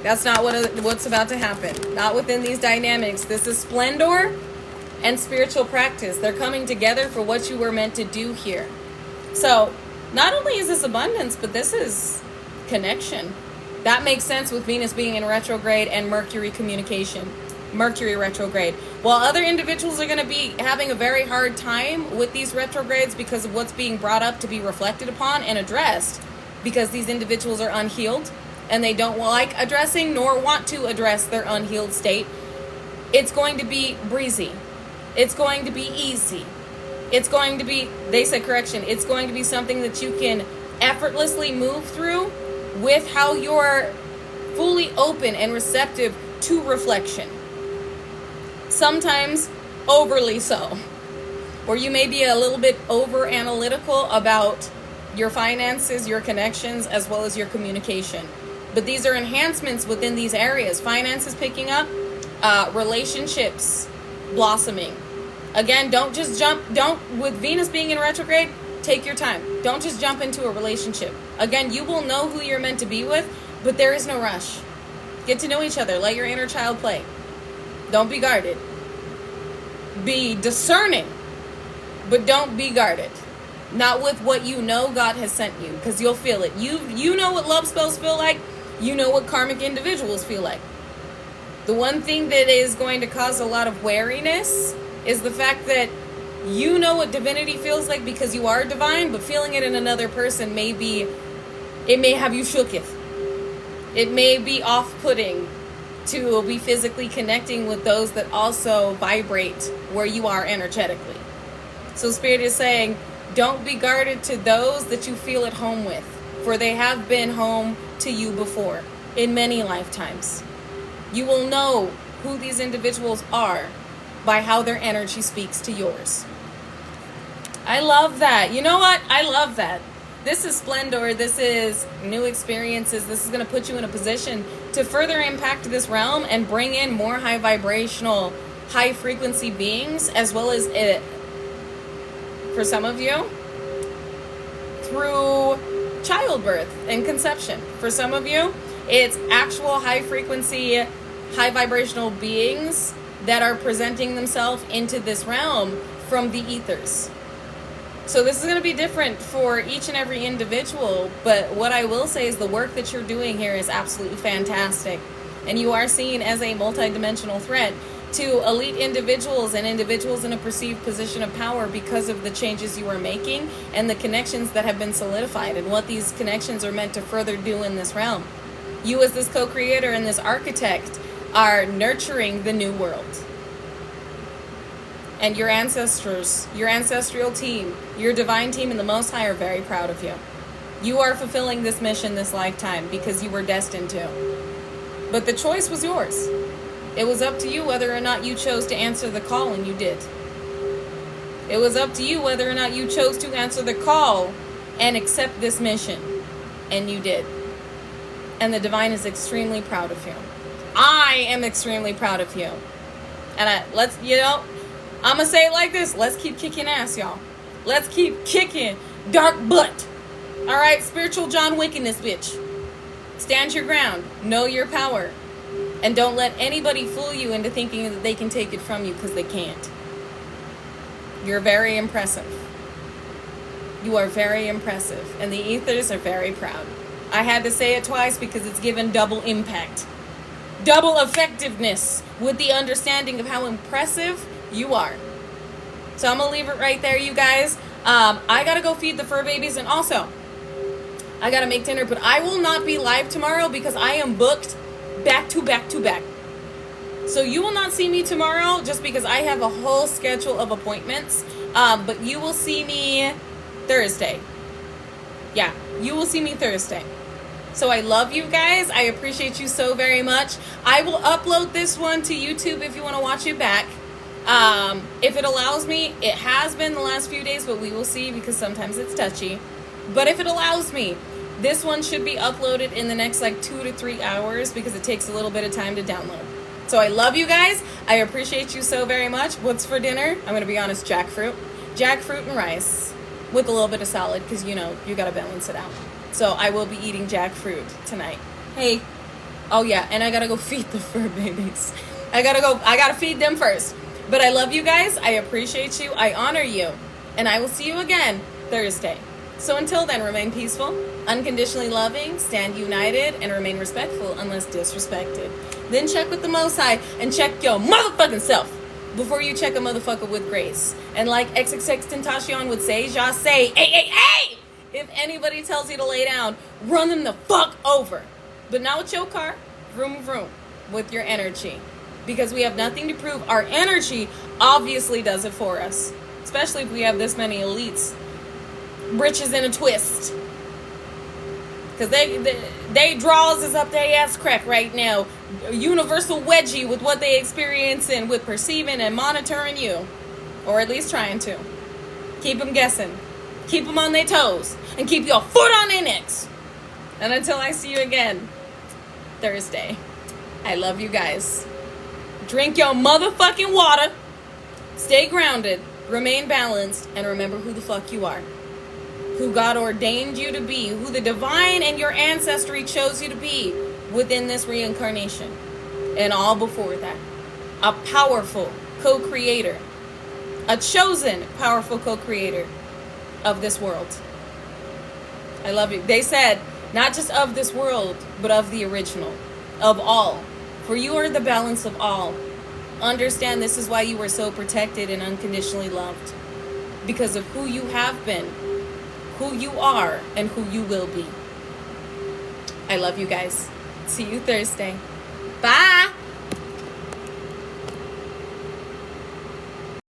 That's not what's about to happen. Not within these dynamics. This is splendor and spiritual practice. They're coming together for what you were meant to do here. So, not only is this abundance, but this is connection. That makes sense with Venus being in retrograde and Mercury communication. Mercury retrograde. While other individuals are going to be having a very hard time with these retrogrades because of what's being brought up to be reflected upon and addressed, because these individuals are unhealed and they don't like addressing nor want to address their unhealed state, it's going to be breezy. It's going to be easy. It's going to be, they said correction, it's going to be something that you can effortlessly move through with how you're fully open and receptive to reflection. Sometimes overly so. Or you may be a little bit over analytical about your finances, your connections, as well as your communication. But these are enhancements within these areas. Finances picking up, relationships blossoming. Again, don't just jump, with Venus being in retrograde, take your time. Don't just jump into a relationship. Again, you will know who you're meant to be with, but there is no rush. Get to know each other. Let your inner child play. Don't be guarded. Be discerning, but don't be guarded. Not with what you know God has sent you, because you'll feel it. You know what love spells feel like. You know what karmic individuals feel like. The one thing that is going to cause a lot of wariness is the fact that you know what divinity feels like because you are divine, but feeling it in another person may have you shooketh. It may be off-putting to be physically connecting with those that also vibrate where you are energetically. So Spirit is saying, don't be guarded to those that you feel at home with, for they have been home to you before in many lifetimes. You will know who these individuals are by how their energy speaks to yours. I love that. You know what? I love that. This is splendor. This is new experiences. This is going to put you in a position to further impact this realm and bring in more high vibrational, high frequency beings, as well as it, for some of you, through childbirth and conception. For some of you, it's actual high frequency, high vibrational beings that are presenting themselves into this realm from the ethers. So this is going to be different for each and every individual, but what I will say is the work that you're doing here is absolutely fantastic. And you are seen as a multidimensional threat to elite individuals and individuals in a perceived position of power because of the changes you are making and the connections that have been solidified and what these connections are meant to further do in this realm. You as this co-creator and this architect are nurturing the new world. And your ancestors, your ancestral team, your divine team and the Most High are very proud of you. You are fulfilling this mission this lifetime because you were destined to. But the choice was yours. It was up to you whether or not you chose to answer the call, and you did. It was up to you whether or not you chose to answer the call and accept this mission, and you did. And the divine is extremely proud of you. I am extremely proud of you. And I'm going to say it like this. Let's keep kicking ass, y'all. Let's keep kicking dark butt. All right, spiritual John Wick in this bitch. Stand your ground. Know your power. And don't let anybody fool you into thinking that they can take it from you, because they can't. You're very impressive. You are very impressive. And the ethers are very proud. I had to say it twice because it's given double impact. Double effectiveness with the understanding of how impressive you are. So I'm gonna leave it right there, you guys. I gotta go feed the fur babies, and also I gotta make dinner, but I will not be live tomorrow because I am booked back to back to back. So you will not see me tomorrow just because I have a whole schedule of appointments. But you will see me Thursday. Yeah, you will see me Thursday. So I love you guys. I appreciate you so very much. I will upload this one to YouTube if you want to watch it back. If it allows me, it has been the last few days, but we will see because sometimes it's touchy. But if it allows me, this one should be uploaded in the next 2 to 3 hours because it takes a little bit of time to download. So I love you guys. I appreciate you so very much. What's for dinner? I'm going to be honest, jackfruit. Jackfruit and rice with a little bit of salad because, you got to balance it out. So I will be eating jackfruit tonight. Hey. Oh, yeah. And I got to go feed the fur babies. I got to feed them first. But I love you guys. I appreciate you. I honor you. And I will see you again Thursday. So until then, remain peaceful, unconditionally loving, stand united, and remain respectful unless disrespected. Then check with the Most High and check your motherfucking self before you check a motherfucker with grace. And like XXXTentacion would say, just say, hey! If anybody tells you to lay down, run them the fuck over. But not with your car, vroom vroom, with your energy. Because we have nothing to prove. Our energy obviously does it for us. Especially if we have this many elites. Britches in a twist. Because they draws us up their ass crack right now. A universal wedgie with what they experiencing with perceiving and monitoring you. Or at least trying to. Keep them guessing. Keep them on their toes. And keep your foot on their necks. And until I see you again Thursday. I love you guys. Drink your motherfucking water. Stay grounded. Remain balanced. And remember who the fuck you are. Who God ordained you to be, who the divine and your ancestry chose you to be within this reincarnation, and all before that. A powerful co-creator, a chosen powerful co-creator of this world. I love you. They said, not just of this world, but of the original, of all For you are the balance of all. Understand this is why you are so protected and unconditionally loved. Because of who you have been, who you are, and who you will be. I love you guys. See you Thursday. Bye.